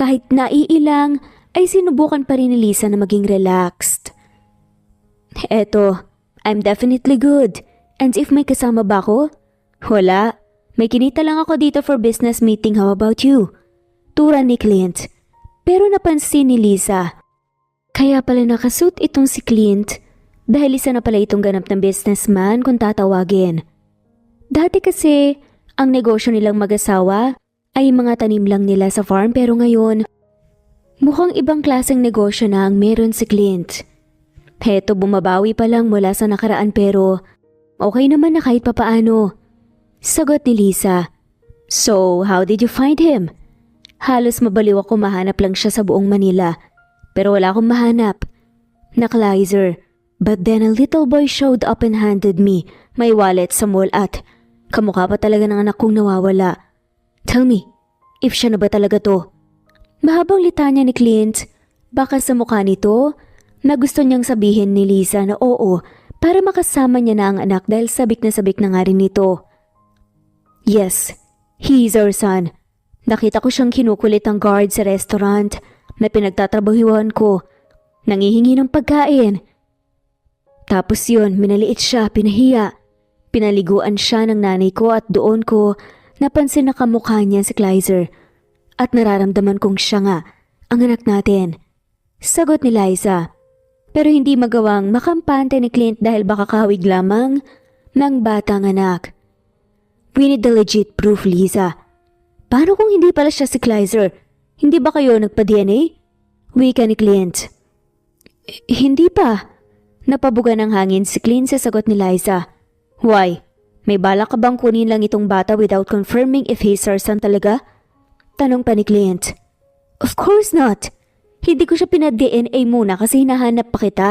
Kahit naiilang ay sinubukan pa rin ni Lisa na maging relaxed. Eto, I'm definitely good. And if may kasama ba ako? Wala. May kinita lang ako dito for business meeting. How about you? Tura ni Clint. Pero napansin ni Lisa. Kaya pala nakasuit itong si Clint dahil isa na pala itong ganap ng businessman kung tatawagin. Dati kasi, ang negosyo nilang mag-asawa ay mga tanim lang nila sa farm pero ngayon, mukhang ibang klaseng negosyo na ang meron si Clint. Heto bumabawi pa lang mula sa nakaraan pero okay naman na kahit papaano. Sagot ni Lisa. So, how did you find him? Halos mabaliw ako mahanap lang siya sa buong Manila. Pero wala akong mahanap. Nakalizer. But then a little boy showed up and handed me my wallet sa mall at kamukha pa talaga ng anak kong nawawala. Tell me, if siya na ba talaga to? Mahabang litanya ni Clint. Baka sa mukha nito na gusto niyang sabihin ni Lisa na oo para makasama niya na ang anak dahil sabik na nga rin nito. Yes, he is our son. Nakita ko siyang kinukulit ang guard sa restaurant na pinagtatrabahuan ko. Nangihingi ng pagkain. Tapos yun, minaliit siya, pinahiya. Pinaliguan siya ng nanay ko at doon ko napansin na kamukha niya si Kleiser. At nararamdaman kong siya nga, ang anak natin. Sagot ni Liza. Pero hindi magawang makampante ni Clint dahil baka kahawig lamang ng batang anak. We need the legit proof, Lisa. Paano kung hindi pala siya si Kleiser? Hindi ba kayo nagpa-DNA? Wika ni Clint. Hindi pa. Napabuga ng hangin si Clint sa sagot ni Liza. Why? May balak ka bang kunin lang itong bata without confirming if he's our son talaga? Tanong pa ni Clint. Of course not. Hindi ko siya pinad-DNA muna kasi hinahanap pa kita.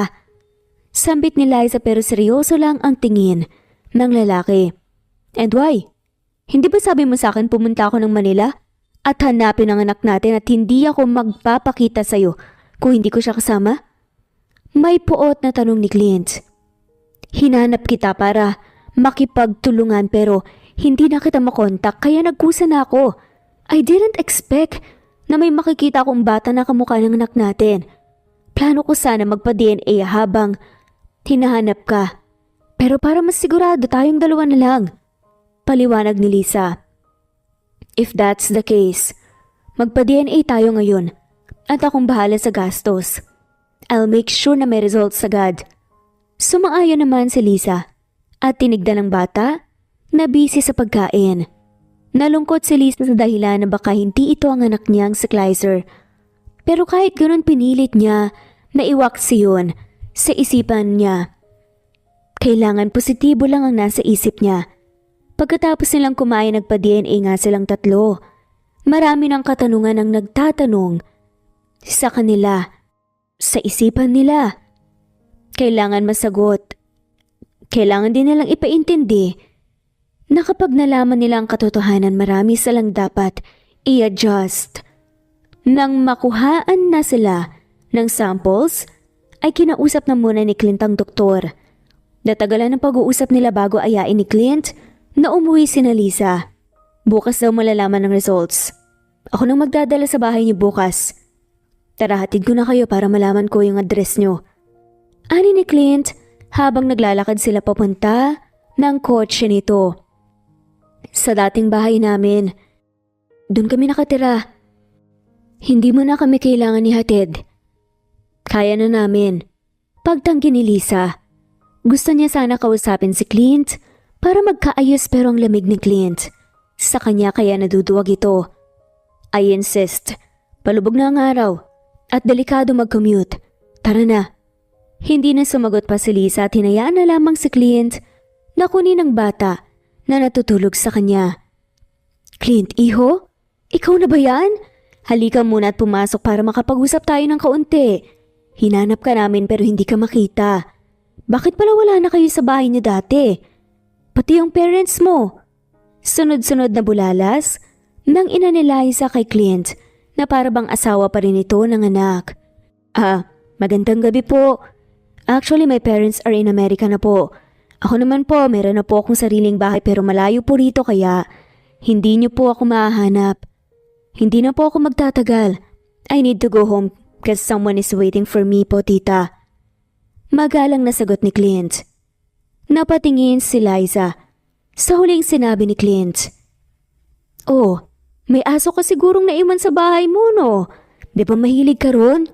Sambit ni Liza pero seryoso lang ang tingin ng lalaki. And why? Hindi ba sabi mo sa akin pumunta ako ng Manila at hanapin ang anak natin at hindi ako magpapakita sa'yo kung hindi ko siya kasama? May puot na tanong ni Clint. Hinanap kita para makipagtulungan pero hindi na kita makontak kaya nagkusa na ako. I didn't expect na may makikita akong bata na kamukha ng anak natin. Plano ko sana magpa-DNA habang hinahanap ka. Pero para mas sigurado tayong dalawa na lang. Paliwanag ni Lisa. If that's the case, magpa-DNA tayo ngayon At akong bahala sa gastos. I'll make sure na may results agad. Sumang-ayon naman si Lisa at tinignan ng bata na busy sa pagkain. Nalungkot si Lisa sa dahilan na baka hindi ito ang anak niyang si Kleiser. Pero kahit ganun pinilit niya na iwaksi yun sa isipan niya. Kailangan positibo lang ang nasa isip niya. Pagkatapos nilang kumain nagpa-DNA nga silang tatlo. Marami ng katanungan ang nagtatanong sa kanila, sa isipan nila. Kailangan masagot. Kailangan din nilang ipaintindi na kapag nalaman nila ang katotohanan marami silang dapat i-adjust. Nang makuhaan na sila ng samples, ay kinausap na muna ni Clint ang doktor. Natagalan ng pag-uusap nila bago ayain ni Clint na umuwi sina Lisa. Bukas daw malalaman ng results. Ako nang magdadala sa bahay niyo bukas. Tara, hatid ko na kayo para malaman ko yung address niyo. Ani ni Clint habang naglalakad sila papunta ng kotse nito. Sa dating bahay namin. Doon kami nakatira. Hindi mo na kami kailangan ihatid. Kaya na namin. Pagtanggi ni Lisa. Gusto niya sana kausapin si Clint para magkaayos pero ang lamig ni Clint. Sa kanya kaya naduduwag ito. I insist. Palubog na ang araw at delikado mag-commute. Tara na. Hindi na sumagot pa si Lisa at hinayaan na lamang si Clint na kunin ang bata na natutulog sa kanya. Clint, iho? Ikaw na ba yan? Halika muna at pumasok para makapag-usap tayo ng kaunti. Hinanap ka namin pero hindi ka makita. Bakit pala wala na kayo sa bahay niyo dati? Pati yung parents mo. Sunod-sunod na bulalas ng ina ni Liza kay Clint na para bang asawa pa rin ito ng anak. Magandang gabi po. Actually, my parents are in America na po. Ako naman po, meron na po akong sariling bahay pero malayo po rito kaya hindi niyo po ako mahahanap. Hindi na po ako magtatagal. I need to go home because someone is waiting for me po, tita. Magalang na sagot ni Clint. Napatingin si Liza sa huling sinabi ni Clint. Oh, may aso ka sigurong naiwan sa bahay mo, no? Di ba mahilig ka ron?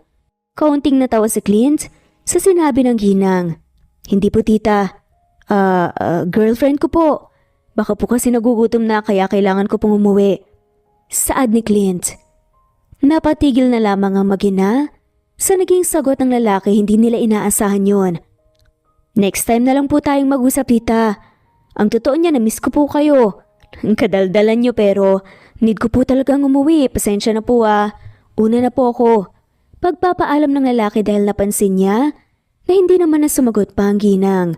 Kaunting natawa si Clint sa sinabi ng ginang. Hindi po, tita. Girlfriend ko po. Baka po kasi nagugutom na kaya kailangan ko pong umuwi. Saad ni Clint. Napatigil na lamang ang mag-ina. Sa naging sagot ng lalaki, hindi nila inaasahan yon. Next time na lang po tayong mag-usap, tita. Ang totoo niya, na-miss ko po kayo. Ang kadaldalan niyo pero need ko po talagang umuwi. Pasensya na po Una na po ako. Pagpapaalam ng lalaki dahil napansin niya na hindi naman na sumagot pa ang ginang.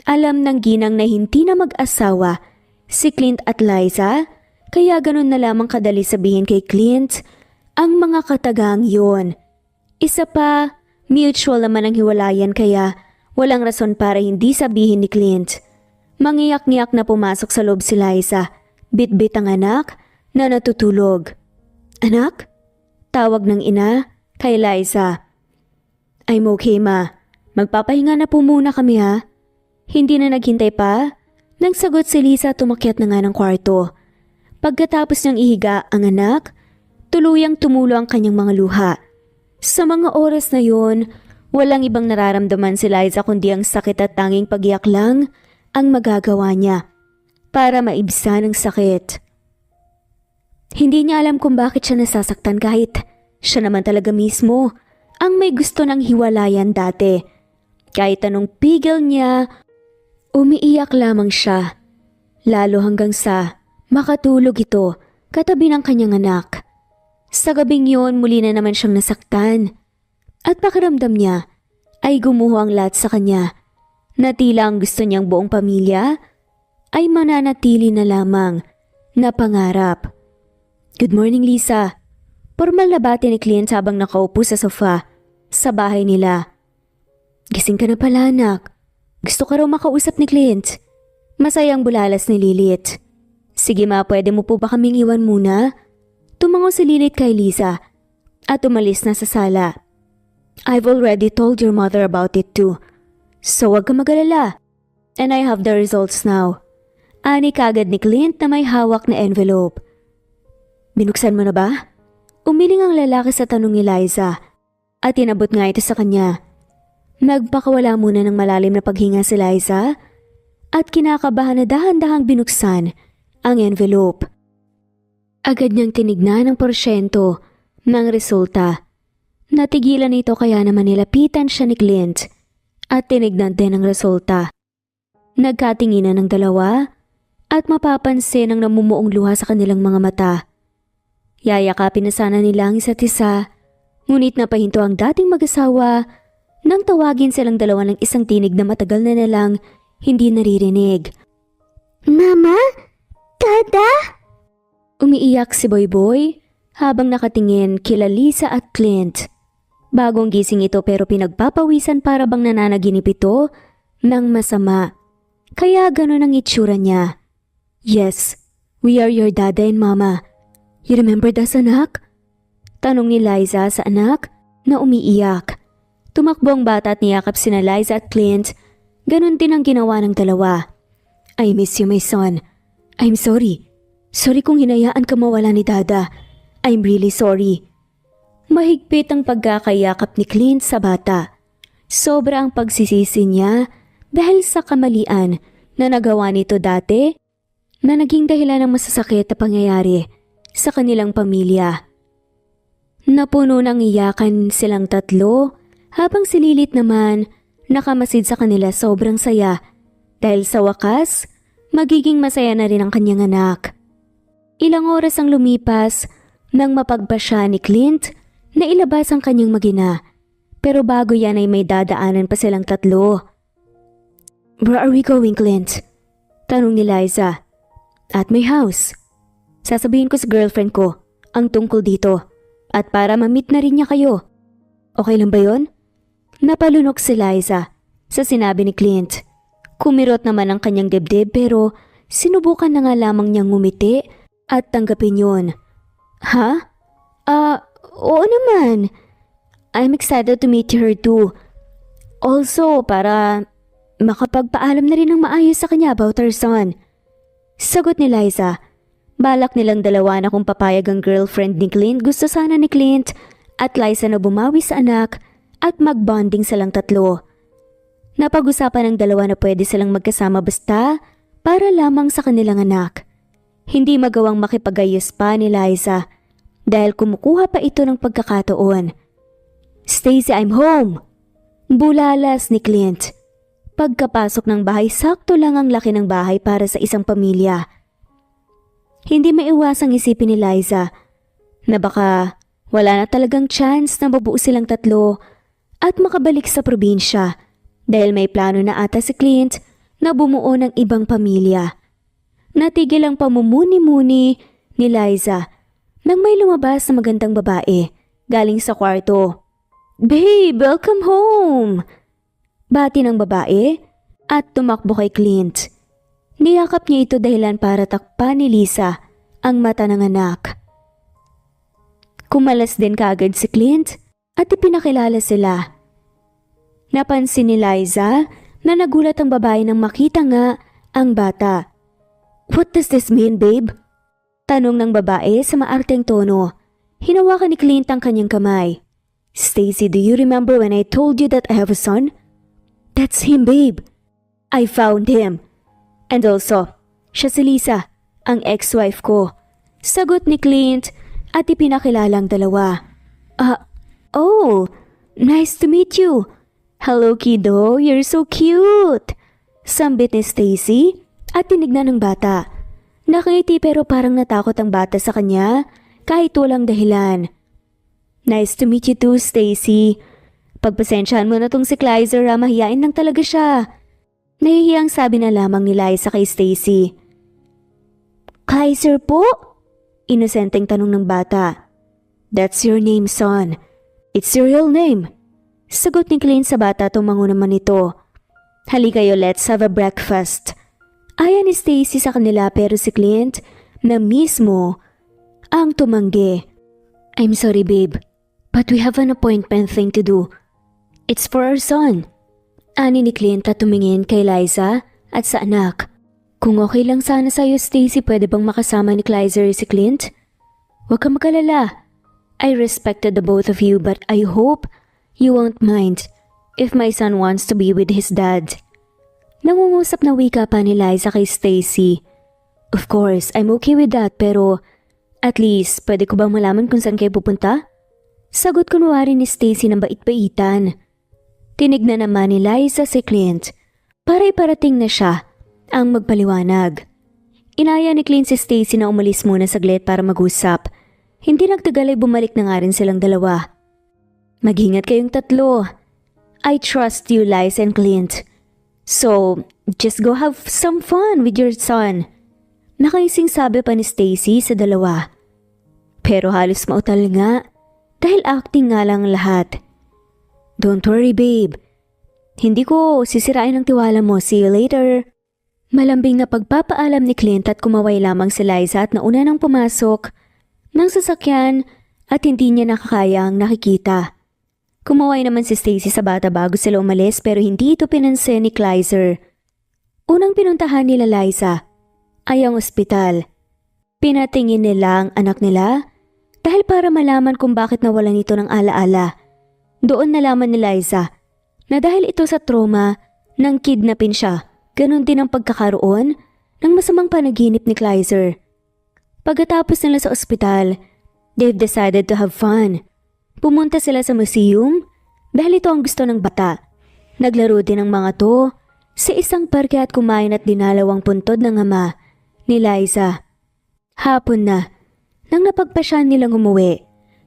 Alam ng ginang na hindi na mag-asawa si Clint at Liza, kaya ganun na lamang kadali sabihin kay Clint ang mga katagang yon. Isa pa, mutual naman ang hiwalayan kaya walang rason para hindi sabihin ni Clint. Mangiyak-ngiyak na pumasok sa loob si Liza, bit-bit ang anak na natutulog. Anak? Tawag ng ina kay Liza. I'm okay, ma. Magpapahinga na po muna kami ha. Hindi na naghintay pa. Nang sagot si Lisa, tumakyat na nga ng kwarto. Pagkatapos niyang ihiga ang anak, tuluyang tumulo ang kanyang mga luha. Sa mga oras na yon, walang ibang nararamdaman si Liza kundi ang sakit at tanging pag-iyak lang ang magagawa niya para maibsan ang sakit. Hindi niya alam kung bakit siya nasasaktan kahit siya naman talaga mismo ang may gusto ng hiwalayan dati. Kahit anong pigil niya, umiiyak lamang siya. Lalo hanggang sa makatulog ito katabi ng kanyang anak. Sa gabing yon muli na naman siyang nasaktan. At pakiramdam niya ay gumuho ang lahat sa kanya. Na tila ang gusto niyang buong pamilya ay mananatili na lamang na pangarap. Good morning, Lisa. Formal na bati ni Clint habang nakaupo sa sofa sa bahay nila. Gising ka na pala, anak. Gusto ka raw makausap ni Clint. Masayang bulalas ni Lilith. Sige ma, pwede mo po ba kaming iwan muna? Tumango si Lilith kay Lisa at umalis na sa sala. I've already told your mother about it too. So wag ka mag-alala. And I have the results now. Ani kagad ni Clint na may hawak na envelope. Binuksan mo na ba? Umiling ang lalaki sa tanong ni Liza at inabot nga ito sa kanya. Nagpakawala muna ng malalim na paghinga si Liza at kinakabahan na dahan-dahang binuksan ang envelope. Agad niyang tinignan ang porsyento ng resulta. Natigilan ito kaya naman nilapitan siya ni Clint at tinignan din ang resulta. Nagkatinginan ng dalawa at mapapansin ang namumuong luha sa kanilang mga mata. Yayakapin na sana nila ang isa't isa, ngunit napahinto ang dating mag-asawa nang tawagin silang dalawa ng isang tinig na matagal na nilang hindi naririnig. Mama? Dada? Umiiyak si Boy Boy habang nakatingin kila Lisa at Clint. Bagong gising ito pero pinagpapawisan para bang nananaginip ito ng masama. Kaya ganun ang itsura niya. Yes, we are your dada and mama. You remember us, anak? Tanong ni Liza sa anak na umiiyak. Tumakbo ang bata at niyakap sina Liza at Clint. Ganun din ang ginawa ng dalawa. I miss you, my son. I'm sorry. Sorry kung hinayaan ka mawala ni dada. I'm really sorry. Mahigpit ang pagkakayakap ni Clint sa bata. Sobra ang pagsisisi niya dahil sa kamalian na nagawa nito dati na naging dahilan ng masasakit na pangyayari sa kanilang pamilya. Napuno ng iyakan silang tatlo habang si Lilith naman nakamasid sa kanila sobrang saya dahil sa wakas magiging masaya na rin ang kanyang anak. Ilang oras ang lumipas nang mapagpasya ni Clint na ilabas ang kanyang magina pero bago yan ay may dadaanan pa silang tatlo. Where are we going, Clint? Tanong ni Liza. At my house. Sasabihin ko sa girlfriend ko ang tungkol dito at para ma-meet na rin niya kayo. Okay lang ba yon? Napalunok si Liza sa sinabi ni Clint. Kumirot naman ang kanyang dibdib pero sinubukan na nga lamang niyang ngumiti at tanggapin yun. Ha? Oo naman. I'm excited to meet her too. Also, para makapagpaalam na rin ng maayos sa kanya about her son. Sagot ni Liza. Balak nilang dalawa na kung papayag ang girlfriend ni Clint, gusto sana ni Clint at Liza na bumawi sa anak at mag-bonding silang tatlo. Napag-usapan ng dalawa na pwede silang magkasama basta para lamang sa kanilang anak. Hindi magawang makipagayos pa ni Liza dahil kumukuha pa ito ng pagkakataon. Stacy, I'm home! Bulalas ni Clint. Pagkapasok ng bahay, sakto lang ang laki ng bahay para sa isang pamilya. Hindi maiwasang isipin ni Liza na baka wala na talagang chance na mabuo silang tatlo at makabalik sa probinsya dahil may plano na ata si Clint na bumuo ng ibang pamilya. Natigil ang pamumuni-muni ni Liza nang may lumabas na magandang babae galing sa kwarto. Babe, welcome home! Bati ng babae at tumakbo kay Clint. Niyakap niya ito dahilan para takpan ni Lisa ang mata ng anak. Kumalas din kaagad si Clint at ipinakilala sila. Napansin ni Liza na nagulat ang babae nang makita nga ang bata. What does this mean, babe? Tanong ng babae sa maarteng tono. Hinawakan ni Clint ang kanyang kamay. Stacy, do you remember when I told you that I have a son? That's him, babe. I found him. And also, siya si Lisa, ang ex-wife ko. Sagot ni Clint at ipinakilala ang dalawa. Oh, nice to meet you. Hello, kiddo, you're so cute. Sambit ni Stacy at tinignan ng bata. Nakangiti pero parang natakot ang bata sa kanya kahit walang dahilan. Nice to meet you too, Stacy. Pagpasensyahan mo na tong si Kleiser, mahiyain lang talaga siya. Nahihiyang sabi na lamang ni Liza kay Stacy. Kleiser po? Inosenteng tanong ng bata. That's your name, son. It's your real name. Sagot ni Clint sa bata, tumango naman ito. Halika kayo, let's have a breakfast. Ayan ni Stacy sa kanila pero si Clint na mismo ang tumanggi. I'm sorry, babe, but we have an appointment thing to do. It's for our son. Ani ni Clint at tumingin kay Liza at sa anak. Kung okay lang sana sa'yo, Stacy, pwede bang makasama ni Kleiser si Clint? Huwag ka mag-alala. I respected the both of you but I hope you won't mind if my son wants to be with his dad. Nangungusap na wika pa ni Liza kay Stacy. Of course, I'm okay with that pero at least pwede ko bang malaman kung saan kayo pupunta? Sagot kunwari ni Stacy ng bait-baitan. Tinignan naman ni Liza si Clint para iparating na siya ang magpaliwanag. Inaya ni Clint si Stacy na umalis muna saglit para mag-usap. Hindi nagtagal ay bumalik na nga rin silang dalawa. Mag-ingat kayong tatlo. I trust you, Liza and Clint. So, just go have some fun with your son. Nakaising sabi pa ni Stacy sa dalawa. Pero halos mautal nga dahil acting nga lang lahat. Don't worry babe. Hindi ko sisirain ang tiwala mo. See you later. Malambing na pagpapaalam ni Clint at kumaway lamang si Liza at nauna nang pumasok ng sasakyan at hindi niya nakakayang nakikita. Kumaway naman si Stacy sa bata bago sila umalis pero hindi ito pinansin ni Kleiser. Unang pinuntahan nila Liza ay ang ospital. Pinatingin nila ang anak nila dahil para malaman kung bakit nawalan ito ng alaala. Doon nalaman ni Liza na dahil ito sa trauma nang kidnapin siya, ganun din ang pagkakaroon ng masamang panaginip ni Kleiser. Pagkatapos nila sa ospital, they've decided to have fun. Pumunta sila sa museum dahil ito ang gusto ng bata. Naglaro din ang mga to sa isang parke at kumain at dinalaw ang puntod ng ama ni Liza. Hapon na, nang napagpasya nilang umuwi.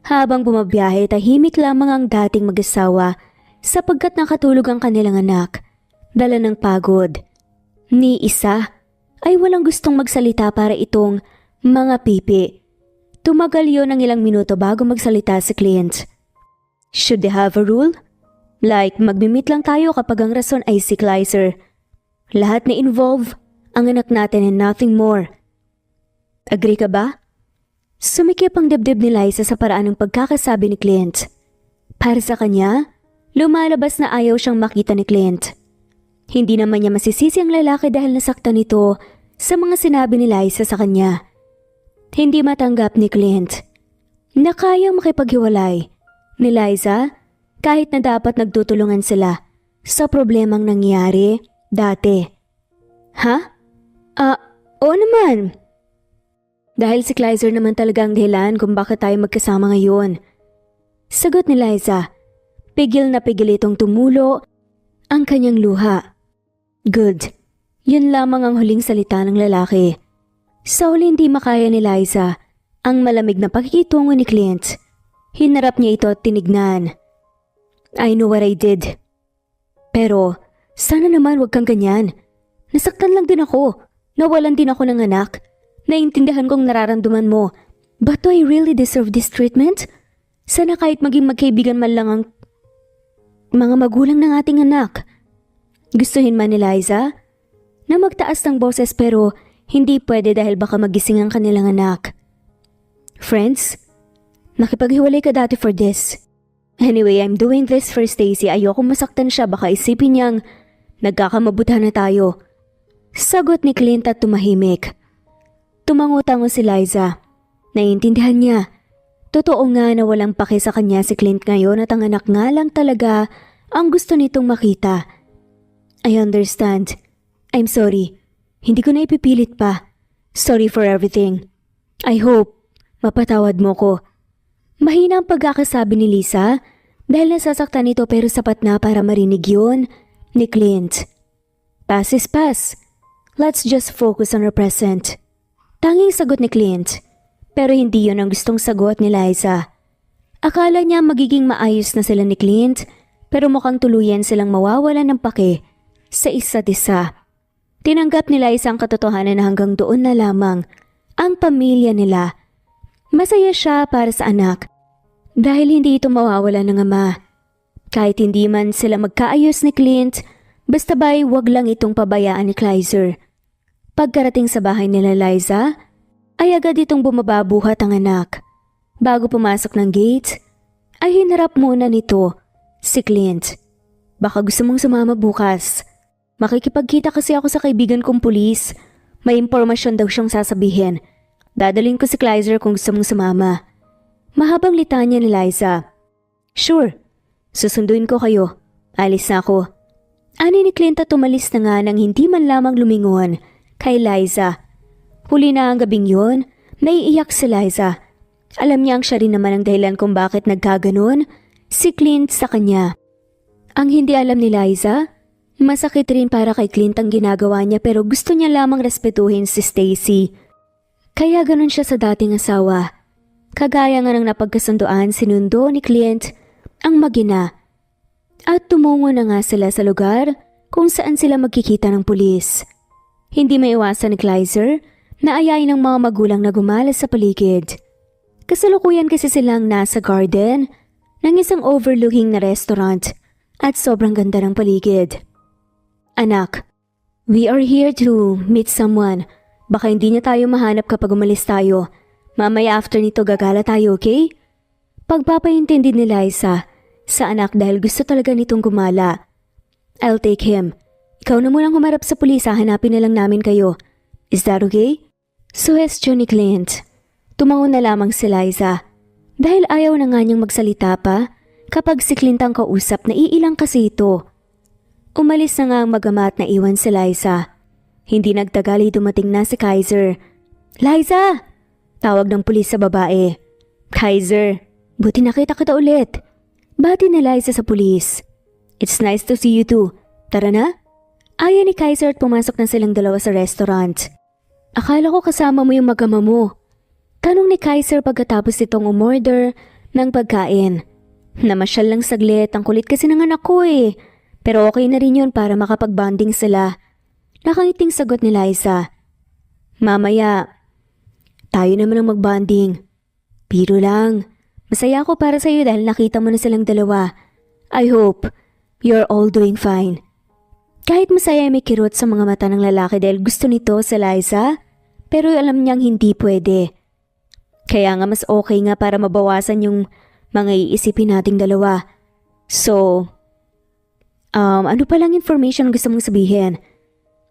Habang bumabiyahe, tahimik lamang ang dating mag-asawa sapagkat nakatulog ang kanilang anak. Dala ng pagod. Ni isa ay walang gustong magsalita para itong mga pipi. Tumagal yon ng ilang minuto bago magsalita si Clint. Should they have a rule? Like magmimit lang tayo kapag ang rason ay si Kleiser. Lahat na involve ang anak natin and nothing more. Agree ka ba? Sumikip ang dibdib ni Liza sa paraan ng pagkakasabi ni Clint. Para sa kanya, lumalabas na ayaw siyang makita ni Clint. Hindi naman niya masisisi ang lalaki dahil nasaktan ito sa mga sinabi ni Liza sa kanya. Hindi matanggap ni Clint na kayang makipaghiwalay ni Liza kahit na dapat nagtutulungan sila sa problemang nangyari dati. Ha? Oo naman. Dahil si Kleiser naman talaga ang dahilan kung bakit tayo magkasama ngayon. Sagot ni Liza. Pigil na pigil itong tumulo ang kanyang luha. Good. Yun lamang ang huling salita ng lalaki. Sa huli hindi makaya ni Liza ang malamig na pakikitungo ni Clint. Hinarap niya ito at tinignan. I know what I did. Pero sana naman wag kang ganyan. Nasaktan lang din ako. Nawalan din ako ng anak. Naintindihan kong nararamdaman mo. But do I really deserve this treatment? Sana kahit maging magkaibigan man lang ang mga magulang ng ating anak. Gustuhin man ni Liza na magtaas ng boses pero hindi pwede dahil baka magising ang kanilang anak. Friends, nakipaghiwalay ka dati for this. Anyway, I'm doing this for Stacy. Ayoko masaktan siya, baka isipin niyang nagkakamabutan na tayo. Sagot ni Clint at tumahimik. Tumango-tango si Liza. Naiintindihan niya. Totoo nga na walang pake sa kanya si Clint ngayon at ang anak nga lang talaga ang gusto nitong makita. I understand. I'm sorry. Hindi ko na ipipilit pa. Sorry for everything. I hope mapatawad mo ko. Mahina ang pagkakasabi ni Lisa dahil nasasaktan ito pero sapat na para marinig yun ni Clint. Past is past. Let's just focus on our present. Tanging sagot ni Clint. Pero hindi yun ang gustong sagot ni Liza. Akala niya magiging maayos na sila ni Clint pero mukhang tuluyan silang mawawalan ng pake sa isa't isa. Tinanggap ni Liza ang katotohanan na hanggang doon na lamang ang pamilya nila. Masaya siya para sa anak dahil hindi ito mawawala ng ama. Kahit hindi man sila magkaayos ni Clint, basta ba'y wag lang itong pabayaan ni Kleiser. Pagkarating sa bahay nila Liza, ay agad itong bumababuhat ang anak. Bago pumasok ng gate, ay hinarap muna nito si Clint. Baka gusto mong sumama bukas. Makikipagkita kasi ako sa kaibigan kong pulis. May impormasyon daw siyang sasabihin. Dadalhin ko si Kleiser kung gusto mong sumama. Mahabang litanya ni Liza. Sure, susunduin ko kayo. Alis na ako. Ani ni Clint at tumalis na nga nang hindi man lamang lumingon kay Liza. Huli na ang gabing yun, naiiyak si Liza. Alam niya ang siya rin naman ang dahilan kung bakit nagkaganon si Clint sa kanya. Ang hindi alam ni Liza, masakit rin para kay Clint ang ginagawa niya pero gusto niya lamang respetuhin si Stacy. Kaya ganon siya sa dating asawa. Kagaya nga ng napagkasunduan sinundo ni Clint ang magina. At tumungo na nga sila sa lugar kung saan sila magkikita ng pulis. Hindi maiwasan ni Kleiser na ayayin ng mga magulang na gumalas sa paligid. Kasalukuyan kasi silang nasa garden ng isang overlooking na restaurant at sobrang ganda ng paligid. Anak, we are here to meet someone. Baka hindi niya tayo mahanap kapag umalis tayo. Mamaya after nito gagala tayo, okay? Pagpapaintindi ni Liza sa anak dahil gusto talaga nitong gumala. I'll take him. Ikaw na munang humarap sa pulis, hanapin na lang namin kayo. Is that okay? Suhestyon ni Clint. Tumango na lamang si Liza. Dahil ayaw na nga niyang magsalita pa, kapag si Clint ang kausap, naiilang kasi ito. Umalis na nga ang magama at naiwan si Liza. Hindi nagtagal ay dumating na si Kaiser. Liza! Tawag ng pulis sa babae. Kaiser, buti nakita kita ulit. Bati ni Liza sa pulis. It's nice to see you too. Tara na? Ayaw ni Kaiser at pumasok na silang dalawa sa restaurant. Akala ko kasama mo yung magama mo. Tanong ni Kaiser pagkatapos itong umorder ng pagkain. Namasyal lang saglit, ang kulit kasi ng anak ko eh. Pero okay na rin yun para makapag-bonding sila. Nakangiting sagot ni Liza. Mamaya, tayo naman ang mag-bonding. Biro lang. Masaya ako para sa iyo dahil nakita mo na silang dalawa. I hope you're all doing fine. Kahit masaya may kirot sa mga mata ng lalaki dahil gusto nito sa Liza, pero alam niyang hindi pwede. Kaya nga mas okay nga para mabawasan yung mga iisipin nating dalawa. So, ano palang information gusto mong sabihin?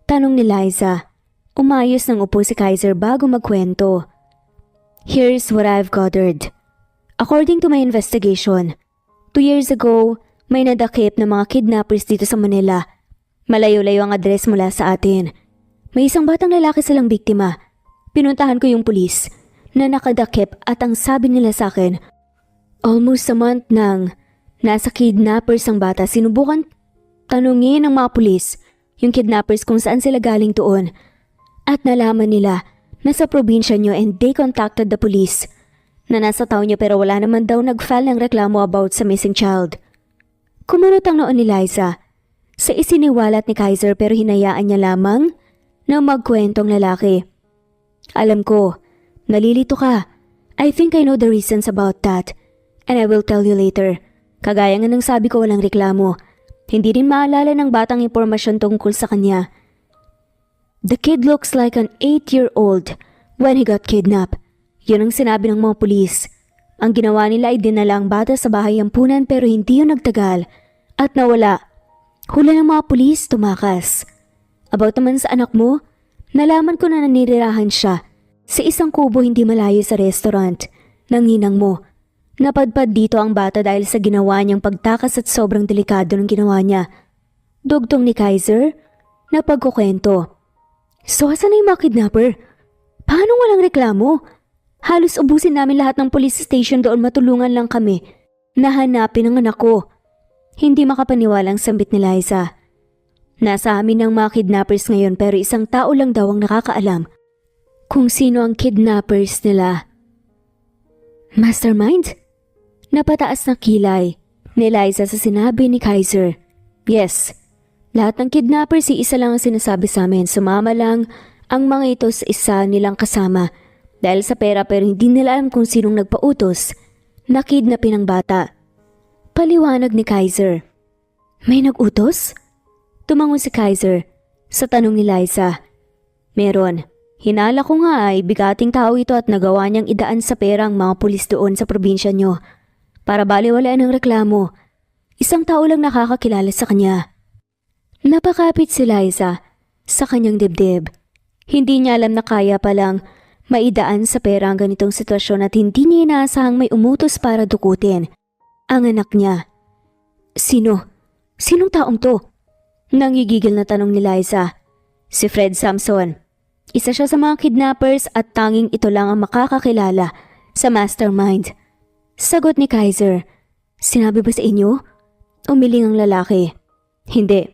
Tanong ni Liza. Umayos ng upo si Kaiser bago magkwento. Here's what I've gathered. According to my investigation, 2 years ago, may nadakip na mga kidnappers dito sa Manila. Malayo-layo ang address mula sa atin. May isang batang lalaki silang biktima. Pinuntahan ko yung pulis na nakadakip at ang sabi nila sa akin, almost a month nang nasa kidnappers ang bata. Sinubukan tanungin ng mga pulis yung kidnappers kung saan sila galing doon. At nalaman nila na sa probinsya nyo and they contacted the police na nasa town nyo pero wala naman daw nag-file ng reklamo about sa missing child. Kumunot ang noon ni Liza sa isiniwalat ni Kaiser pero hinayaan niya lamang na magkwentong lalaki. Alam ko, nalilito ka. I think I know the reasons about that and I will tell you later. Kagaya nga ng sabi ko walang reklamo. Hindi rin maalala ng batang impormasyon tungkol sa kanya. The kid looks like an 8-year-old when he got kidnapped. Yun ang sinabi ng mga pulis. Ang ginawa nila ay dinala ang bata sa bahay ampunan pero hindi yun nagtagal at nawala. Hula ng mga pulis, tumakas. About naman sa anak mo, nalaman ko na nanirirahan siya sa isang kubo hindi malayo sa restaurant ng ninang mo. Napadpad dito ang bata dahil sa ginawa niyang pagtakas at sobrang delikado ng ginawa niya. Dugtong ni Kaiser na pagkukwento. So asan na yung mga kidnapper? Paano walang reklamo? Halos ubusin namin lahat ng police station doon, matulungan lang kami. Nahanapin ang anak ko. Hindi makapaniwalang sambit ni Liza. Nasa amin ang mga kidnappers ngayon pero isang tao lang daw ang nakakaalam kung sino ang kidnappers nila. Mastermind? Napataas na kilay ni Liza sa sinabi ni Kaiser. Yes, lahat ng kidnappers isa lang ang sinasabi sa amin. Sumama lang ang mga ito sa isa nilang kasama. Dahil sa pera pero hindi nila alam kung sinong nagpautos na kidnapin ang bata. Paliwanag ni Kaiser. May nag-utos? Tumangon si Kaiser sa tanong ni Liza. Meron. Hinala ko nga ay bigating tao ito at nagawa niyang idaan sa pera ang mga pulis doon sa probinsya nyo. Para baliwalaan ng reklamo. Isang tao lang nakakakilala sa kanya. Napakapit si Liza sa kanyang dibdib. Hindi niya alam na kaya palang Maidaan sa pera ang ganitong sitwasyon at hindi niya inaasahang may umutos para dukutin ang anak niya. Sino? Sinong taong to? Nangigigil na tanong ni Liza. Si Fred Samson. Isa siya sa mga kidnappers at tanging ito lang ang makakakilala sa mastermind. Sagot ni Kaiser. Sinabi ba sa inyo? Umiling ang lalaki. Hindi.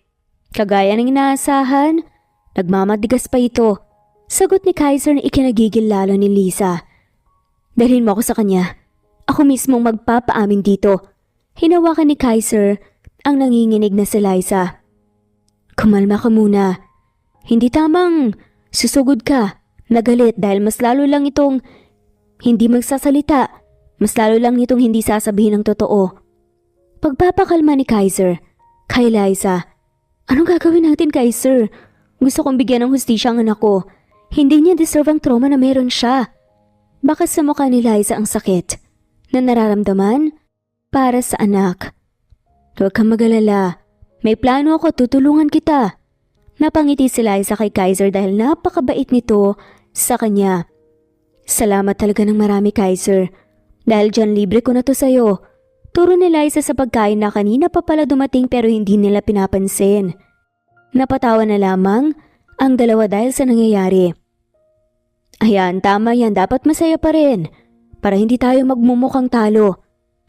Kagaya ng inaasahan, nagmamatigas pa ito. Sagot ni Kaiser na ikinagigil lalo ni Lisa. Dalhin mo ako sa kanya. Ako mismong magpapaamin dito. Hinawakan ni Kaiser ang nanginginig na si Liza. Kumalma ka muna. Hindi tamang susugod ka. Nagalit dahil mas lalo lang itong hindi magsasalita. Mas lalo lang itong hindi sasabihin ng totoo. Pagpapakalma ni Kaiser kay Liza. Anong gagawin natin, Kaiser? Gusto kong bigyan ng hustisya ang anak ko. Hindi niya deserve ang trauma na meron siya. Baka sa mukha ni Liza ang sakit na nararamdaman para sa anak. Huwag kang mag-alala. May plano ako, tutulungan kita. Napangiti si Liza kay Kaiser dahil napakabait nito sa kanya. Salamat talaga ng marami, Kaiser. Dahil dyan libre ko na to sa'yo. Turo ni Liza sa pagkain na kanina pa pala dumating pero hindi nila pinapansin. Napatawa na lamang ang dalawa dahil sa nangyayari. Ayan, tama yan. Dapat masaya pa rin. Para hindi tayo magmumukhang talo.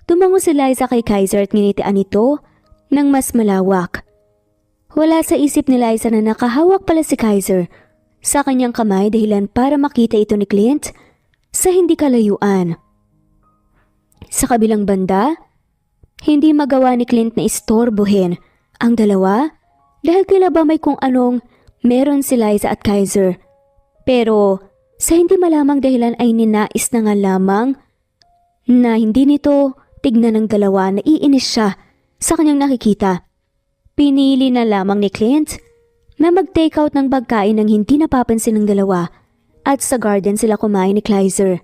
Tumango si Liza kay Kaiser at nginitian ito ng mas malawak. Wala sa isip ni Liza na nakahawak pala si Kaiser sa kanyang kamay dahilan para makita ito ni Clint sa hindi kalayuan. Sa kabilang banda, hindi magawa ni Clint na istorbohin ang dalawa dahil kilaba may kung anong meron si Liza at Kaiser. Pero sa hindi malamang dahilan ay ninais na nga lamang na hindi nito tignan ng dalawa na iinis siya sa kanyang nakikita. Pinili na lamang ni Clint na mag-take out ng pagkain ng hindi napapansin ng dalawa at sa garden sila kumain ni Kaiser.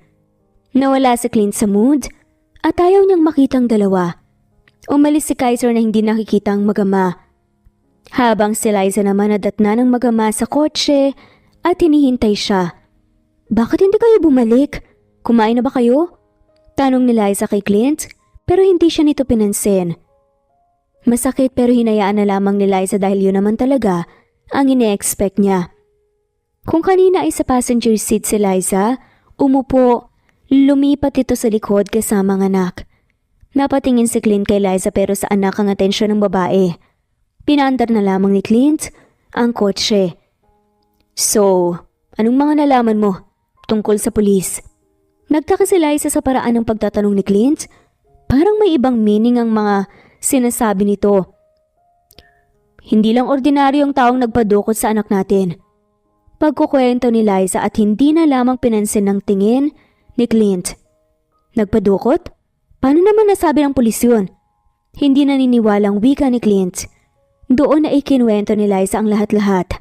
Nawala si Clint sa mood at ayaw niyang makitang dalawa. Umalis si Kaiser na hindi nakikita ang magama. Habang si Liza naman nadatna ng magama sa kotse at hinihintay siya. Bakit hindi kayo bumalik? Kumain na ba kayo? Tanong ni Liza kay Clint pero hindi siya nito pinansin. Masakit pero hinayaan na lamang ni Liza dahil yun naman talaga ang ine-expect niya. Kung kanina ay sa passenger seat si Liza, umupo, lumipat ito sa likod kasama ang anak. Napatingin si Clint kay Liza pero sa anak ang atensyon ng babae. Pinaandar na lamang ni Clint ang kotse. So, anong mga nalaman mo tungkol sa pulis? Nagtaka si Liza sa paraan ng pagtatanong ni Clint. Parang may ibang meaning ang mga sinasabi nito. Hindi lang ordinaryong taong nagpadukot sa anak natin. Pagkukwento ni Liza at hindi na lamang pinansin ng tingin ni Clint. Nagpadukot? Paano naman nasabi ng pulis yun? Hindi naniniwalang wika ni Clint. Doon na ikinuwento ni Liza ang lahat-lahat.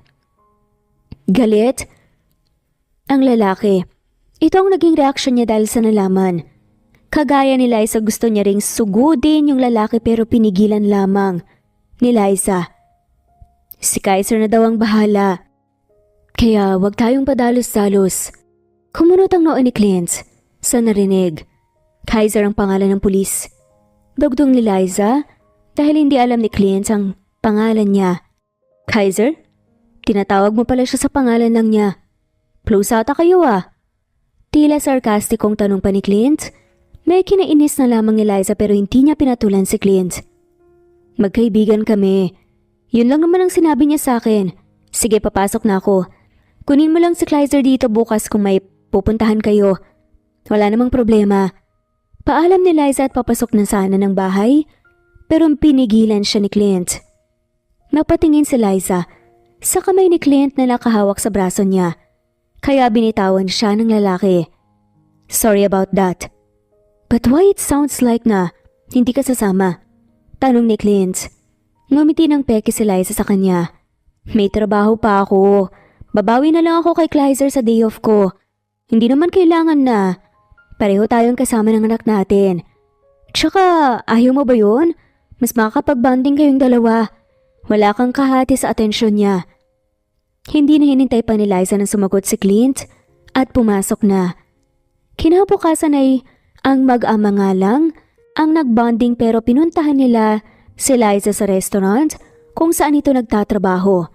Galit? Ang lalaki. Ito ang naging reaksyon niya dahil sa nalaman. Kagaya ni Liza gusto niya ring sugudin yung lalaki pero pinigilan lamang ni Liza. Si Kaiser na daw ang bahala. Kaya wag tayong padalos-dalos. Kumunot ang noo ni Clint sa narinig. Kaiser ang pangalan ng pulis. Dugtong ni Liza dahil hindi alam ni Clint ang pangalan niya. Kaiser? Tinatawag mo pala siya sa pangalan lang niya. Close ata kayo ah. Tila sarkastikong tanong pa ni Clint. May kinainis na lamang ni Liza pero hindi niya pinatulan si Clint. Magkaibigan kami. Yun lang naman ang sinabi niya sa akin. Sige, papasok na ako. Kunin mo lang si Kaiser dito bukas kung may pupuntahan kayo. Wala namang problema. Paalam ni Liza at papasok na sana ng bahay pero pinigilan siya ni Clint. Napatingin si Liza sa kamay ni Clint na nakahawak sa braso niya. Kaya binitawan siya ng lalaki. Sorry about that. But why it sounds like na hindi ka sasama? Tanong ni Clint. Ngumiti ng peke si Liza sa kanya. May trabaho pa ako. Babawi na lang ako kay Kaiser sa day off ko. Hindi naman kailangan na. Pareho tayong kasama ng anak natin. Tsaka ayaw mo ba yun? Mas makakapag-bonding kayong dalawa. Wala kang kahati sa atensyon niya. Hindi na hinintay pa ni Liza na sumagot si Clint at pumasok na. Kinabukasan ay ang mag-ama nga lang ang nagbonding pero pinuntahan nila si Liza sa restaurant kung saan ito nagtatrabaho.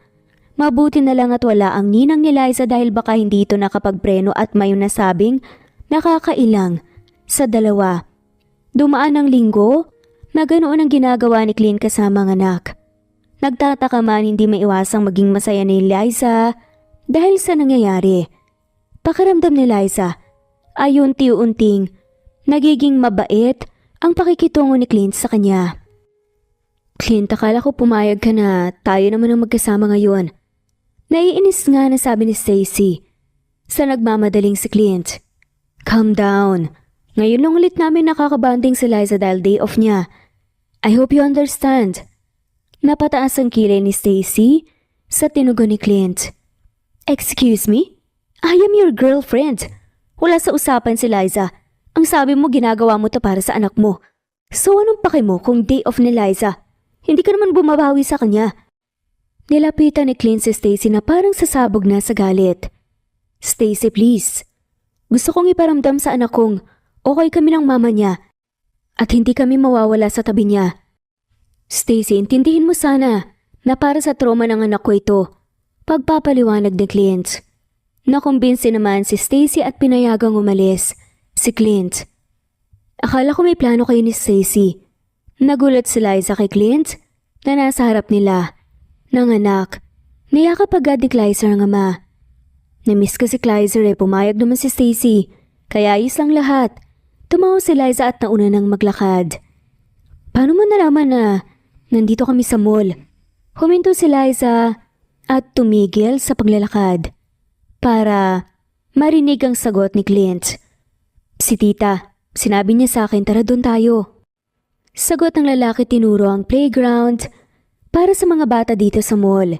Mabuti na lang at wala ang ninang ni Liza dahil baka hindi ito nakapagpreno at may nasabing nakakailang sa dalawa. Dumaan ang linggo na ganoon ang ginagawa ni Clint kasama ang anak. Nagtataka man hindi maiwasang maging masaya ni Liza dahil sa nangyayari. Pakiramdam ni Liza ay unti-unting nagiging mabait ang pakikitungo ni Clint sa kanya. Clint, akala ko pumayag ka na tayo naman ang magkasama ngayon. Naiinis nga na sabi ni Stacy sa nagmamadaling si Clint. Calm down. Ngayon lang ulit namin nakakabanding si Liza dahil day off niya. I hope you understand. Napataas ang kilay ni Stacy sa tinugon ni Clint. Excuse me? I am your girlfriend. Wala sa usapan si Liza. Ang sabi mo ginagawa mo to para sa anak mo. So anong pake mo kung day off ni Liza? Hindi ka naman bumabawi sa kanya. Nilapitan ni Clint si Stacy na parang sasabog na sa galit. Stacy, please. Gusto kong iparamdam sa anak kong okay kami ng mama niya at hindi kami mawawala sa tabi niya. Stacy, intindihin mo sana na para sa trauma ng anak ko ito. Pagpapaliwanag ni Clint. Nakumbinsi naman si Stacy at pinayagang umalis si Clint. Akala ko may plano kayo ni Stacy. Nagulat si Liza kay Clint na nasa harap nila. Ng anak, niyakap agad ni Kleiser ang ama. Namiss ka si Kleiser pumayag naman si Stacy, kaya ayos lang lahat. Tumawa si Liza at nauna nang maglakad. Paano mo nalaman na nandito kami sa mall? Huminto si Liza at tumigil sa paglalakad para marinig ang sagot ni Clint. Si tita, sinabi niya sa akin tara doon tayo. Sagot ng lalaki tinuro ang playground para sa mga bata dito sa mall.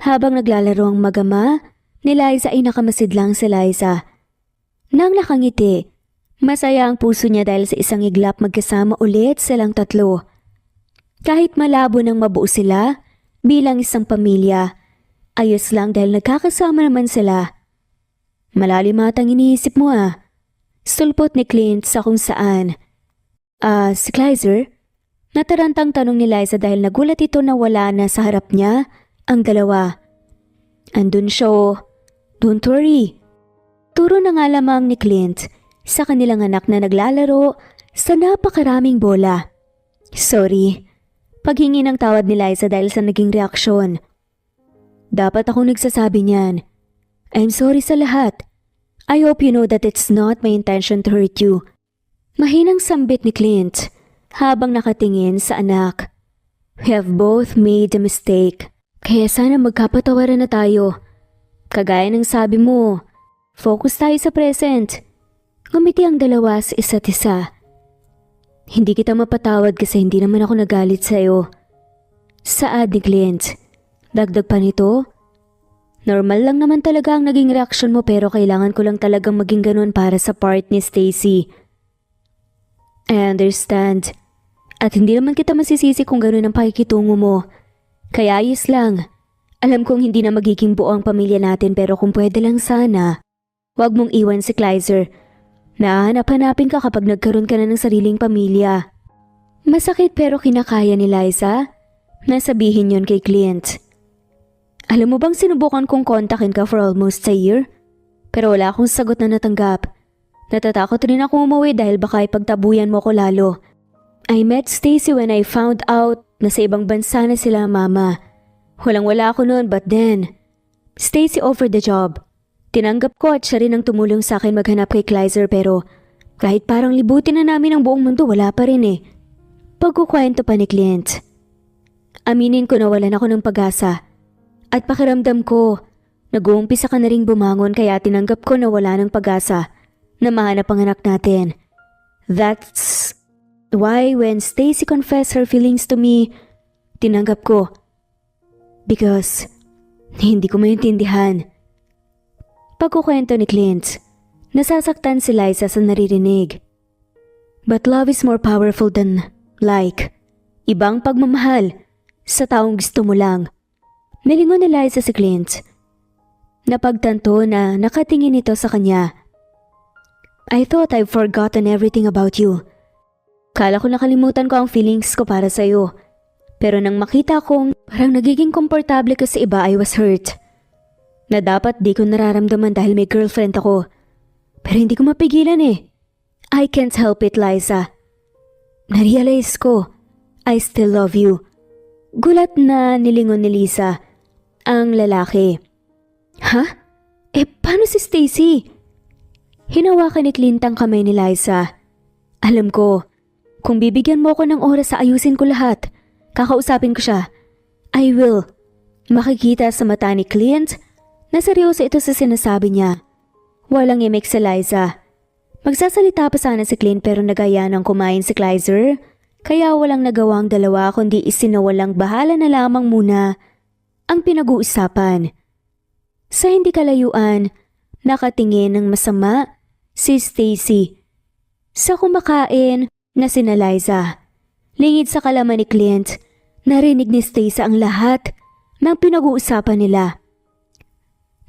Habang naglalaro ang mag-ama, ni Liza ay nakamasid lang si Liza. Nang nakangiti, masaya ang puso niya dahil sa isang iglap magkasama ulit silang tatlo. Kahit malabo nang mabuo sila bilang isang pamilya, ayos lang dahil nagkakasama naman sila. Malalim atang iniisip mo Sulpot ni Clint sa kung saan. Si Kleiser? Natarantang tanong ni Liza dahil nagulat ito na wala na sa harap niya ang dalawa. Andun siya. Don't worry. Turo na nga lamang ni Clint sa kanilang anak na naglalaro sa napakaraming bola. Sorry. Paghingi ng tawad ni Liza dahil sa naging reaksyon. Dapat ako nagsasabi niyan. I'm sorry sa lahat. I hope you know that it's not my intention to hurt you. Mahinang sambit ni Clint habang nakatingin sa anak. We have both made a mistake. Kaya sana magkapatawaran na tayo. Kagaya ng sabi mo, focus tayo sa present. Ngumiti ang dalawa sa isa't isa. Hindi kita mapatawad kasi hindi naman ako nagalit sa'yo. Saad ni Clint. Dagdag pa nito, normal lang naman talaga ang naging reaksyon mo pero kailangan ko lang talagang maging ganun para sa part ni Stacy. I understand. At hindi naman kita masisisi kung ganun ang pakikitungo mo. Kaya ayos lang. Alam kong hindi na magiging buo ang pamilya natin pero kung pwede lang sana, huwag mong iwan si Kleiser. Nahanap-hanapin ka kapag nagkaroon ka na ng sariling pamilya. Masakit pero kinakaya ni Liza na sabihin yon kay Clint. Alam mo bang sinubukan kong kontakin ka for almost a year? Pero wala akong sagot na natanggap. Natatakot rin ako umuwi dahil baka ipagtabuyan mo ko lalo. I met Stacy when I found out na sa ibang bansa na sila mama. Walang-wala ako noon but then, Stacy offered the job. Tinanggap ko at siya rin ang tumulong sa akin maghanap kay Kleiser pero kahit parang libutin na namin ang buong mundo wala pa rin Pagkukwento pa ni Clint. Aminin ko na walan ako ng pag-asa. At pakiramdam ko, nag-uumpisa ka na ring bumangon kaya tinanggap ko na wala ng pag-asa na mahanap ang anak natin. That's why when Stacy confessed her feelings to me, tinanggap ko. Because hindi ko maintindihan. Pagkukwento ni Clint, nasasaktan si Liza sa naririnig. But love is more powerful than ibang pagmamahal sa taong gusto mo lang. Nilingon ni Liza si Clint. Napagtanto na nakatingin ito sa kanya. I thought I've forgotten everything about you. Kala ko nakalimutan ko ang feelings ko para sa'yo. Pero nang makita kong parang nagiging komportable ka sa iba, I was hurt. Na dapat di ko nararamdaman dahil may girlfriend ako. Pero hindi ko mapigilan eh. I can't help it, Liza. Narealize ko, I still love you. Gulat na nilingon ni Lisa, ang lalaki. Ha? Paano si Stacy? Hinawakan ni Clint ang kamay ni Liza. Alam ko, kung bibigyan mo ko ng oras sa ayusin ko lahat, kakausapin ko siya. I will. Makikita sa mata ni Clint na seryoso ito sa sinasabi niya. Walang imik si Liza. Magsasalita pa sana si Clint pero nagaya ng kumain si Kleiser, kaya walang nagawa ang dalawa kundi isinawalang bahala na lamang muna ang pinag-uusapan. Sa hindi kalayuan, nakatingin ng masama si Stacy. Sa kumakain na sina Liza. Lingid sa kalaman ni Clint, narinig ni Stacy ang lahat ng pinag-uusapan nila.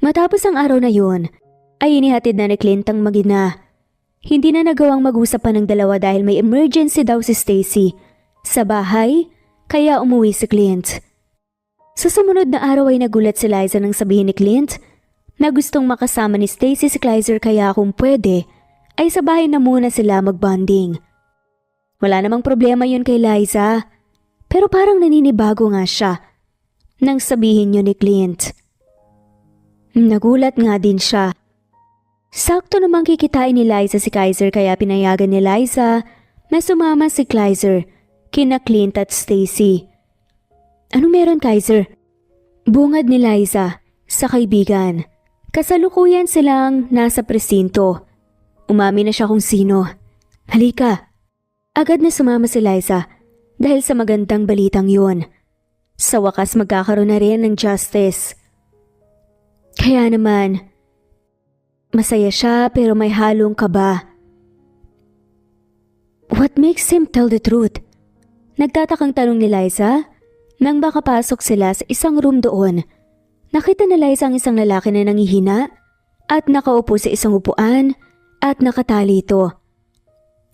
Matapos ang araw na yun, ay inihatid na ni Clint ang mag-ina. Hindi na nagawang mag-usap pa ng dalawa dahil may emergency daw si Stacy sa bahay, kaya umuwi si Clint. Sa sumunod na araw ay nagulat si Liza nang sabihin ni Clint na gustong makasama ni Stacy si Kleiser kaya kung pwede ay sa bahay na muna sila mag-bonding. Wala namang problema yun kay Liza, pero parang naninibago nga siya nang sabihin yun ni Clint. Nagulat nga din siya. Sakto namang kikitain ni Liza si Kleiser kaya pinayagan ni Liza na sumama si Kleiser kina Clint at Stacy. Ano meron, Kleiser? Bungad ni Liza sa kaibigan. Kasalukuyan silang nasa presinto. Umami na siya kung sino. Halika. Agad na sumama si Liza dahil sa magandang balitang yun. Sa wakas magkakaroon na rin ng justice. Kaya naman, masaya siya pero may halong kaba. What makes him tell the truth? Nagtatakang tanong ni Liza nang makapasok sila sa isang room doon. Nakita ni Liza ang isang lalaki na nangihina at nakaupo sa isang upuan at nakatali ito.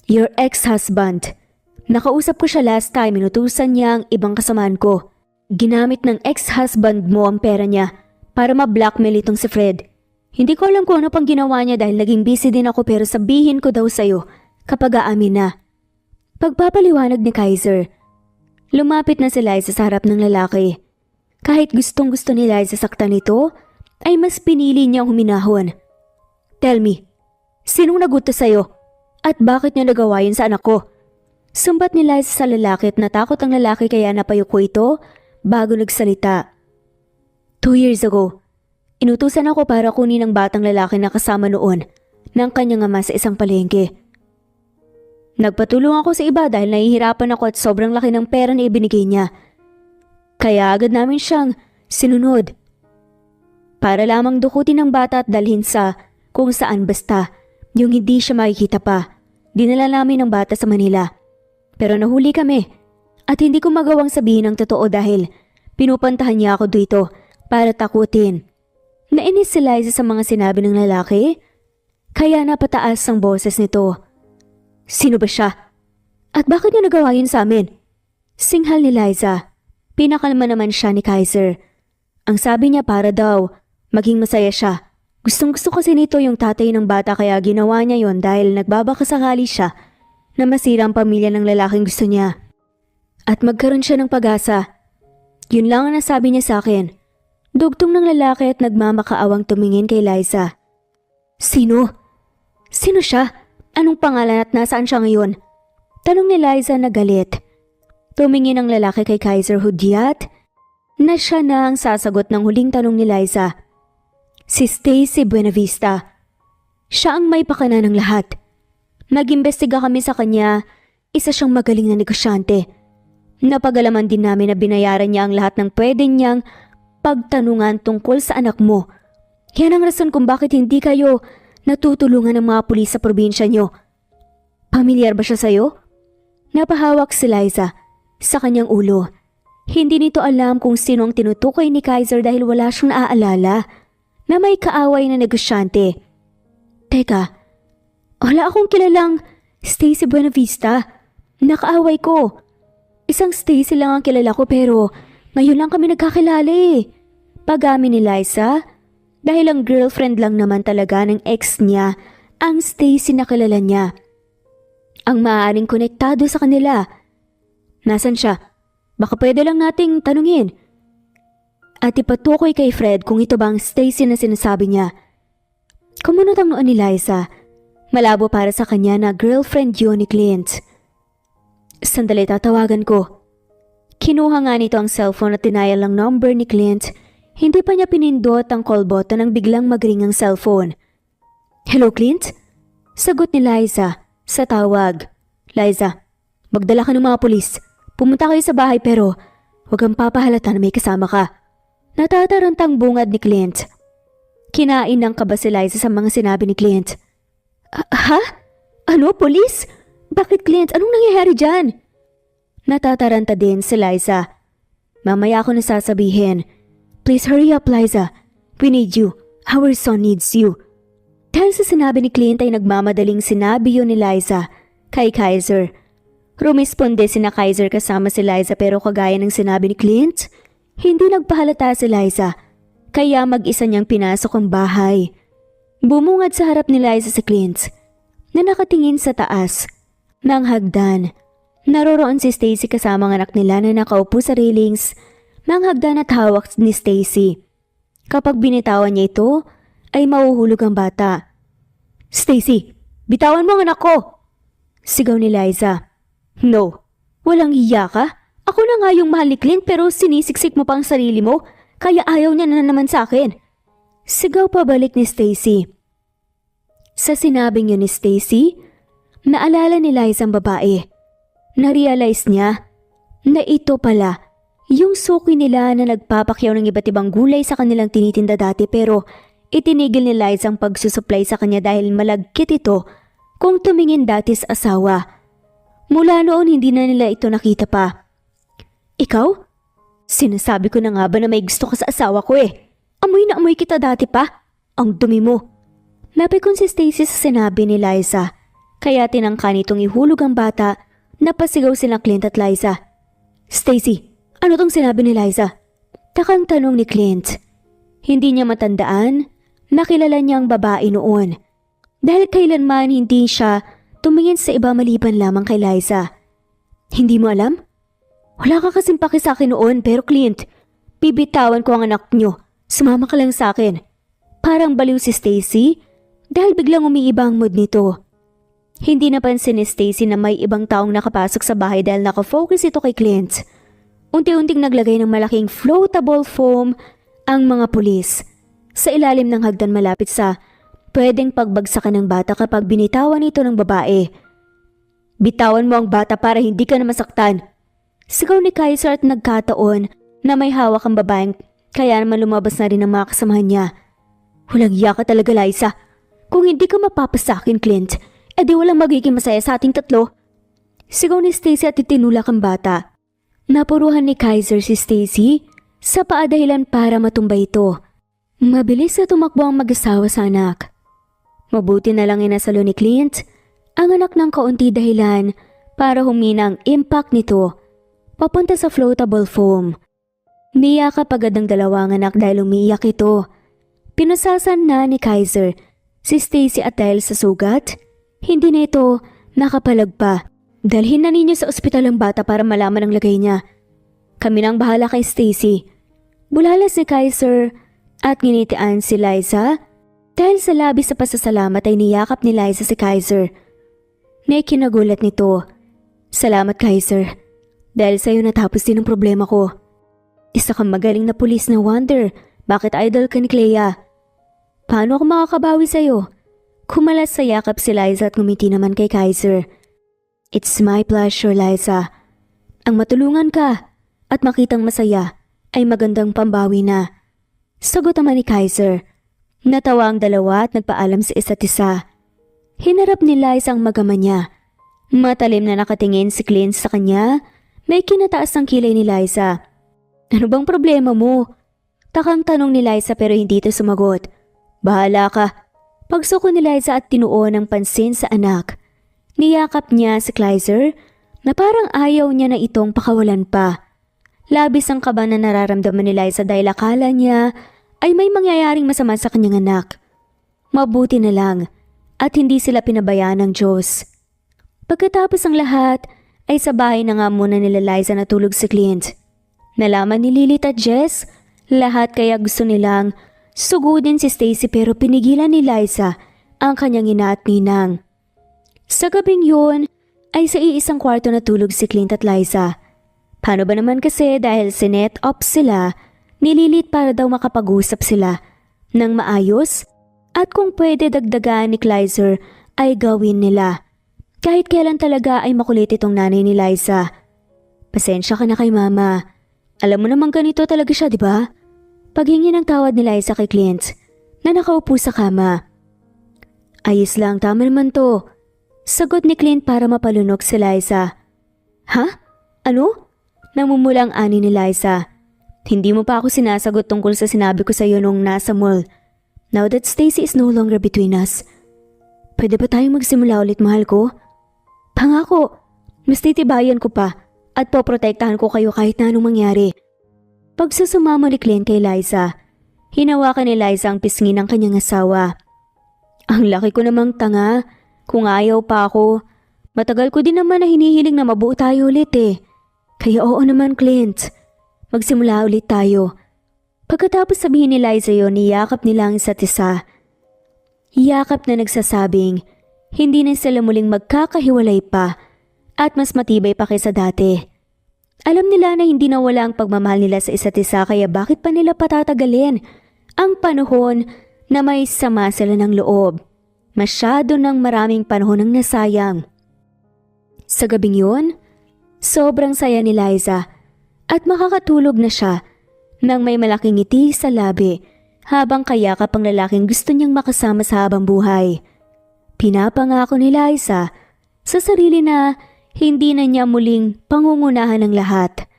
Your ex-husband. Nakausap ko siya last time, inutusan niya ang ibang kasamaan ko. Ginamit ng ex-husband mo ang pera niya para ma-blackmail itong si Fred. Hindi ko alam kung ano pang ginawa niya dahil naging busy din ako pero sabihin ko daw sa'yo kapag aamin na. Pagpapaliwanag ni Kleiser. Lumapit na si Liza sa harap ng lalaki. Kahit gustong gusto ni Liza saktan ito, ay mas pinili niyang huminahon. Tell me, sinong nagutos sa'yo? At bakit niya nagawa yun sa anak ko? Sumbat ni Liza sa lalaki at natakot ang lalaki kaya napayuko ito bago nagsalita. 2 years ago, inutusan ako para kunin ang batang lalaki na kasama noon ng kanyang ama sa isang palengke. Nagpatulong ako sa iba dahil nahihirapan ako at sobrang laki ng pera na ibinigay niya. Kaya agad namin siyang sinunod. Para lamang dukutin ang bata at dalhin sa kung saan basta yung hindi siya makikita pa. Dinala namin ang bata sa Manila. Pero nahuli kami at hindi ko magawang sabihin ang totoo dahil pinupuntahan niya ako dito para takutin. Nainis si Liza sa mga sinabi ng lalaki, kaya napataas ang boses nito. Sino ba siya? At bakit niya nagawa yun sa amin? Singhal ni Liza. Pinakalma naman siya ni Kleiser. Ang sabi niya para daw, maging masaya siya. Gustong gusto kasi nito yung tatay ng bata kaya ginawa niya yon dahil nagbabakasakali siya na masira ang pamilya ng lalaking gusto niya. At magkaroon siya ng pag-asa. Yun lang ang nasabi niya sa akin. Dugtong ng lalaki at nagmamakaawang tumingin kay Liza. Sino? Sino siya? Anong pangalan at nasaan siya ngayon? Tanong ni Liza na galit. Tumingin ang lalaki kay Kleiser hudyat na siya na ang sasagot ng huling tanong ni Liza. Si Stacy Buenavista. Siya ang may pakana ng lahat. Nag-imbestiga kami sa kanya, isa siyang magaling na negosyante. Napagalaman din namin na binayaran niya ang lahat ng pwede niyang pagtanungan tungkol sa anak mo. Yan ang rason kung bakit hindi kayo natutulungan ng mga pulis sa probinsya niyo. Pamilyar ba siya sa'yo? Napahawak si Liza sa kanyang ulo. Hindi nito alam kung sino ang tinutukoy ni Kleiser dahil wala siyang naaalala. na may kaaway na negosyante. Teka, wala akong kilalang Stacy Buenavista. Nakaaway ko. Isang Stacy lang ang kilala ko pero ngayon lang kami nagkakilala eh. Pag-amin ni Liza, dahil ang girlfriend lang naman talaga ng ex niya ang Stacy na kilala niya. Ang maaaring konektado sa kanila. Nasaan siya? Baka pwede lang nating tanungin. At ipatukoy kay Fred kung ito ba ang Stacy na sinasabi niya. Kumunot ang noon ni Liza. Malabo para sa kanya na girlfriend yun ni Clint. Sandali, tatawagan ko. Kinuha nga nito ang cellphone at tinayal ang number ni Clint. Hindi pa niya pinindot ang call button nang biglang magring ang cellphone. Hello, Clint? Sagot ni Liza sa tawag. Liza, magdala ka ng mga pulis. Pumunta kayo sa bahay pero huwag kang papahalata na may kasama ka. Natatarantang bungad ni Clint. Kinain ng kaba si Liza sa mga sinabi ni Clint. Ha? Ano, pulis? Bakit, Clint? Anong nangyayari dyan? Natataranta din si Liza. Mamaya ako nasasabihin. Please hurry up, Liza. We need you. Our son needs you. Dahil sa sinabi ni Clint ay nagmamadaling sinabi yun ni Liza kay Kaiser. Rumisponde sina Kaiser kasama si Liza pero kagaya ng sinabi ni Clint, hindi nagpahalata si Liza, kaya mag-isa niyang pinasok ang bahay. Bumungad sa harap ni Liza si Clint, na nakatingin sa taas ng hagdan. Naroroon si Stacy kasama ang anak nila na nakaupo sa railings ng hagdan at hawak ni Stacy. Kapag binitawan niya ito, ay mahuhulog ang bata. Stacy, bitawan mo ang anak ko! Sigaw ni Liza. No, walang hiya ka? Ako na nga yung mahal ni Clint pero sinisiksik mo pa ang sarili mo, kaya ayaw niya na naman sa akin. Sigaw pabalik ni Stacy. Sa sinabing yun ni Stacy, naalala ni Liza ang babae. Na-realize niya na ito pala yung suki nila na nagpapakyaw ng iba't ibang gulay sa kanilang tinitinda dati pero itinigil ni Liza ang pagsusupply sa kanya dahil malagkit ito kung tumingin dati sa asawa. Mula noon hindi na nila ito nakita pa. Ikaw? Sinasabi ko na nga ba na may gusto ka sa asawa ko eh. Amoy na amoy kita dati pa. Ang dumi mo. Napikon si Stacy sa sinabi ni Liza. Kaya tinangka nitong ihulog ang bata. Napasigaw sila Clint at Liza. Stacy, ano tong sinabi ni Liza? Takang tanong ni Clint. Hindi niya matandaan. Nakilala niya ang babae noon. Dahil kailanman hindi siya tumingin sa iba maliban lamang kay Liza. Hindi mo alam? Wala ka kasing paki sa akin noon pero Clint, bibitawan ko ang anak niyo. Sumama ka lang sa akin. Parang baliw si Stacy dahil biglang umiiba ang mood nito. Hindi napansin ni Stacy na may ibang taong nakapasok sa bahay dahil nakafocus ito kay Clint. Unti-unting naglagay ng malaking floatable foam ang mga pulis sa ilalim ng hagdan malapit sa pwedeng pagbagsakan ng bata kapag binitawan ito ng babae. Bitawan mo ang bata para hindi ka na masaktan. Sigaw ni Kaiser at nagkataon na may hawak ang babaeng kaya naman lumabas na rin ang mga kasamahan niya. Walang iya ka talaga, Liza. Kung hindi ka mapapasakin, Clint, edi walang magiging masaya sa ating tatlo. Sigaw ni Stacy at itinulak ang bata. Napuruhan ni Kaiser si Stacy sa paa dahilan para matumbay ito. Mabilis na tumakbo ang mag-asawa sa anak. Mabuti na lang inasalo ni Clint ang anak ng kaunti dahilan para humina ang impact nito papunta sa floatable foam. Niyakap agad ang dalawang anak dahil umiiyak ito. Pinasasan na ni Kaiser si Stacy at dahil sa sugat, hindi na ito nakapalag pa. Dalhin na ninyo sa ospital ang bata para malaman ang lagay niya. Kami nang bahala kay Stacy. Bulalas ni Kaiser at nginitian si Liza. Dahil sa labis sa pasasalamat ay niyakap ni Liza si Kaiser. May kinagulat nito. Salamat, Kaiser. Dahil sa'yo natapos din ang problema ko. Isa kang magaling na pulis na wonder. Bakit idol ka ni Clea? Paano ako makakabawi sa'yo? Kumalas sa yakap si Liza at ngumiti naman kay Kaiser. It's my pleasure, Liza. Ang matulungan ka at makitang masaya ay magandang pambawi na. Sagot naman ni Kaiser. Natawa ang dalawa at nagpaalam sa isa't isa. Hinarap ni Liza ang magama niya. Matalim na nakatingin si Clint sa kanya. May kinataas ang kilay ni Liza. Ano bang problema mo? Takang tanong ni Liza pero hindi ito sumagot. Bahala ka. Pagsuko ni Liza at tinuon ng pansin sa anak. Niyakap niya si Kleiser na parang ayaw niya na itong pakawalan pa. Labis ang kaba na nararamdaman ni Liza dahil akala niya ay may mangyayaring masama sa kanyang anak. Mabuti na lang at hindi sila pinabayaan ng Diyos. Pagkatapos ang lahat ay sa bahay na nga muna nila Liza natulog si Clint. Nalaman ni Lilith at Jess lahat kaya gusto nilang sugudin si Stacy pero pinigilan ni Liza ang kanyang ina at ninang. Sa gabing yun ay sa iisang kwarto natulog si Clint at Liza. Paano ba naman kasi dahil sinet up sila ni Lilith para daw makapag-usap sila ng maayos at kung pwede dagdagan ni Kleiser ay gawin nila. Kahit kailan talaga ay makulit itong nanay ni Liza. Pasensya ka na kay mama. Alam mo naman ganito talaga siya, di ba? Paghingi ng tawad ni Liza kay Clint na nakaupo sa kama. Ayos lang, tama naman to. Sagot ni Clint para mapalunok si Liza. Ha? Ano? Namumulang ani ni Liza. Hindi mo pa ako sinasagot tungkol sa sinabi ko sa iyo nung nasa mall. Now that Stacy is no longer between us, pwede ba tayong magsimula ulit, mahal ko? Pangako, mas titibayan ko pa at poprotektahan ko kayo kahit na anong mangyari. Pagsusumamo ni Clint kay Liza, hinawakan ni Liza ang pisngi ng kanyang asawa. Ang laki ko namang tanga, kung ayaw pa ako. Matagal ko din naman na hinihiling na mabuo tayo ulit eh. Kaya oo naman Clint, magsimula ulit tayo. Pagkatapos sabihin ni Liza yun, niyakap nila ang isa't isa. Yakap na nagsasabing, hindi na sila muling magkakahiwalay pa at mas matibay pa kaysa dati. Alam nila na hindi nawala ang pagmamahal nila sa isa't isa kaya bakit pa nila patatagalin ang panahon na may sama sila ng loob. Masyado ng maraming panahon ang nasayang. Sa gabing yun, sobrang saya ni Liza at makakatulog na siya nang may malaking ngiti sa labi habang kayakap ang lalaking gusto niyang makasama sa habang buhay. Pinapangako ni Liza sa sarili na hindi na niya muling pangungunahan ng lahat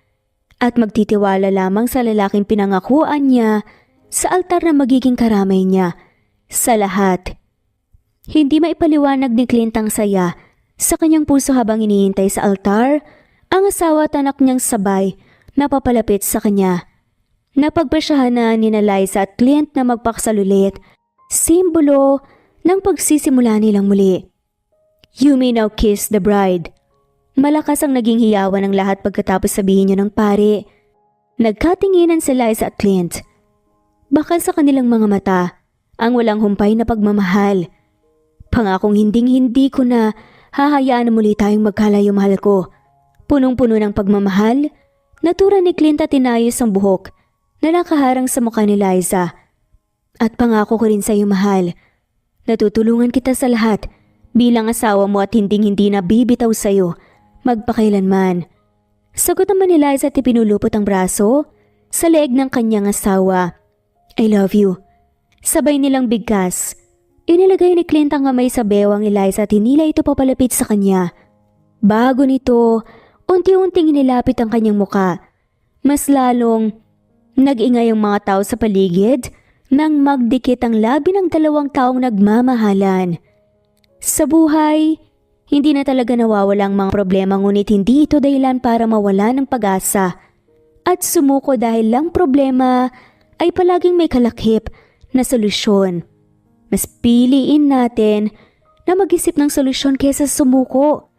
at magtitiwala lamang sa lalaking pinangakuan niya sa altar na magiging karamay niya sa lahat. Hindi maipaliwanag ni Clint ang saya sa kanyang puso habang inihintay sa altar ang asawa at anak niyang sabay na papalapit sa kanya. Napagpasyahan na ni Liza at Clint na magpaksal ulit, simbolo ng pagsisimula nilang muli. You may now kiss the bride. Malakas ang naging hiyawan ng lahat pagkatapos sabihin niya ng pare. Nagkatinginan si Liza at Clint. Bakal sa kanilang mga mata ang walang humpay na pagmamahal. Pangakong hinding-hindi ko na hahayaan na muli tayong magkalayo, mahal ko. Punong-puno ng pagmamahal, natura ni Clint at inayos ang buhok na nakaharang sa mukha ni Liza. At pangako ko rin sa iyo, mahal. Natutulungan kita sa lahat bilang asawa mo at hinding-hindi na bibitaw sa iyo magpakailanman. Sagot naman ni Liza at ipinulupot ang braso sa leeg ng kanyang asawa. I love you. Sabay nilang bigkas. Inilagay ni Clint ang kamay sa bewang ni Liza at hinila ito papalapit sa kanya. Bago nito, unti-unting inilapit ang kanyang muka. Mas lalong nag-ingay ang mga tao sa paligid nang magdikit ang labi ng dalawang taong nagmamahalan. Sa buhay, hindi na talaga nawawala ang mga problema ngunit hindi ito dahilan para mawala ng pag-asa. At sumuko dahil lang problema ay palaging may kalakip na solusyon. Mas piliin natin na mag-isip ng solusyon kaysa sumuko.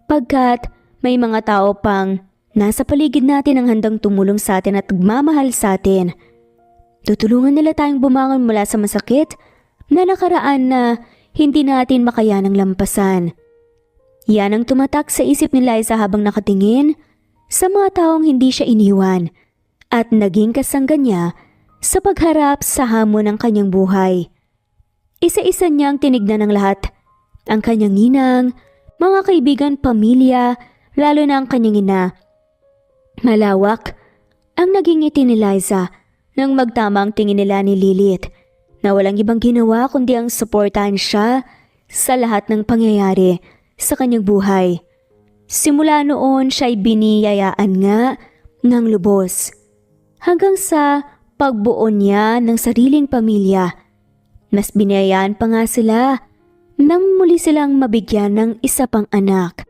Pagkat may mga tao pang nasa paligid natin ang handang tumulong sa atin at magmamahal sa atin. Tutulungan nila tayong bumangon mula sa masakit na nakaraan na hindi natin makayanang lampasan. Yan ang tumatak sa isip ni Liza habang nakatingin sa mga taong hindi siya iniwan at naging kasangga niya sa pagharap sa hamon ng kanyang buhay. Isa-isa niyang tinignan ng lahat, ang kanyang ninang, mga kaibigan, pamilya, lalo na ang kanyang ina. Malawak ang naging ngiti ni Liza nang magtama ang tingin nila ni Lilith na walang ibang ginawa kundi ang suportahan siya sa lahat ng pangyayari sa kanyang buhay. Simula noon siya'y biniyayaan nga ng lubos hanggang sa pagbuo niya ng sariling pamilya. Mas binayaan pa nga sila nang muli silang mabigyan ng isa pang anak.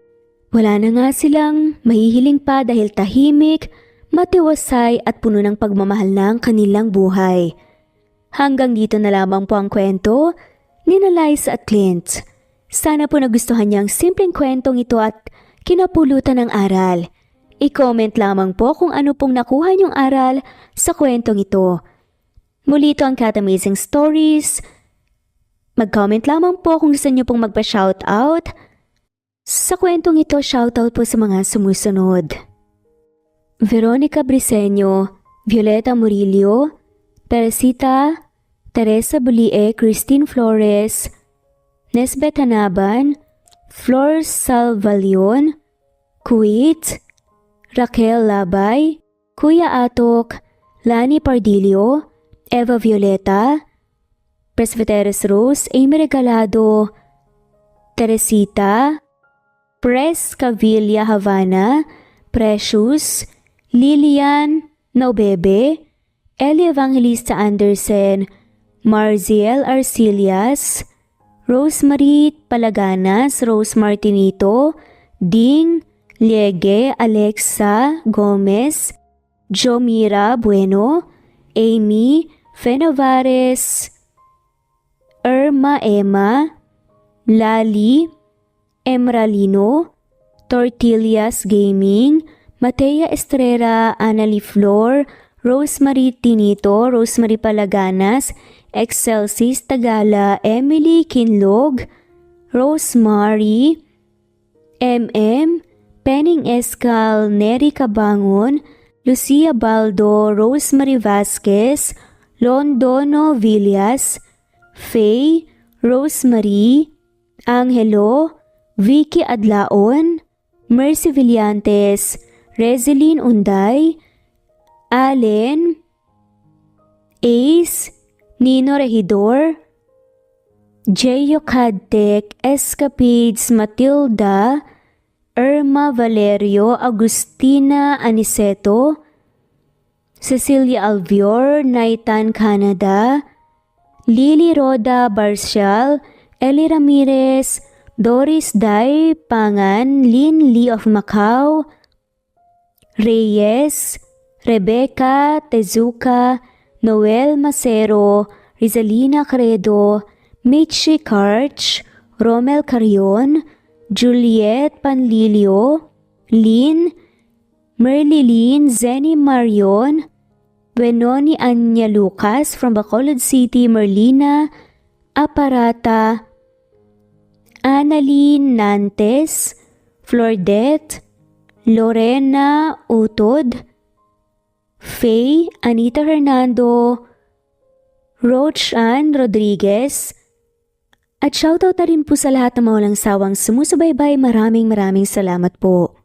Wala na nga silang mahihiling pa dahil tahimik, matiwasay at puno ng pagmamahal ng kanilang buhay. Hanggang dito na lamang po ang kwento ni Liza at Clint. Sana po nagustuhan niyo ang simpleng kwentong ito at kinapulutan ng aral. I-comment lamang po kung ano pong nakuha niyong aral sa kwentong ito. Muli ito ang Cat Amazing Stories. Mag-comment lamang po kung gusto niyo pong magpa-shoutout. Sa kwentong ito, shoutout po sa mga sumusunod. Veronica Briseño, Violeta Murillo, Teresita, Teresa Bulie, Christine Flores, Nesbet Hanaban, Flor Salvalion, Kuwait, Raquel Labay, Kuya Atok, Lani Pardilio, Eva Violeta, Presbyteros Rose, Amy Regalado, Teresita, Pres Cavilla Havana, Precious, Lilian Naubebe, Eli Evangelista Anderson, Marziel Arcilias, Rosemary Palaganas, Rose Martinito, Ding Liege, Alexa Gomez, Jomira Bueno, Amy Fenovares, Irma Emma, Lali Emralino, Tortillas Gaming, Matea Estrera, Annalie Flor, Rosemary Tinito, Rosemary Palaganas, Excelsis Tagala, Emily Kinlog, Rosemary, MM, Penning Escal, Neri Cabangon, Lucia Baldo, Rosemary Vasquez, Londono Villas, Faye, Rosemary, Angelo, Vicky Adlaon, Mercy Villantes, Rezeline Unday, Allen, Ace, Nino Regidor, Jeyo Cadtec, Escapades, Matilda, Irma Valerio, Agustina Aniceto, Cecilia Alvior, Naitan Canada, Lily Roda Barcial, Eli Ramirez, Doris Day Pangan, Lynn Lee of Macau, Reyes, Rebecca Tezuka, Noel Macero, Rizalina Credo, Mitchie Karch, Romel Carion, Juliet Panlilio, Lynn, Merlilyn Zenny Marion, Benoni Anya Lucas from Bacolod City, Merlina Aparata, Annalyn Nantes, Flordette, Lorena Utod, Faye, Anita Hernando, Roach Ann Rodriguez, at shoutout na rin po sa lahat ng mga walang sawang sumusubaybay. Maraming salamat po.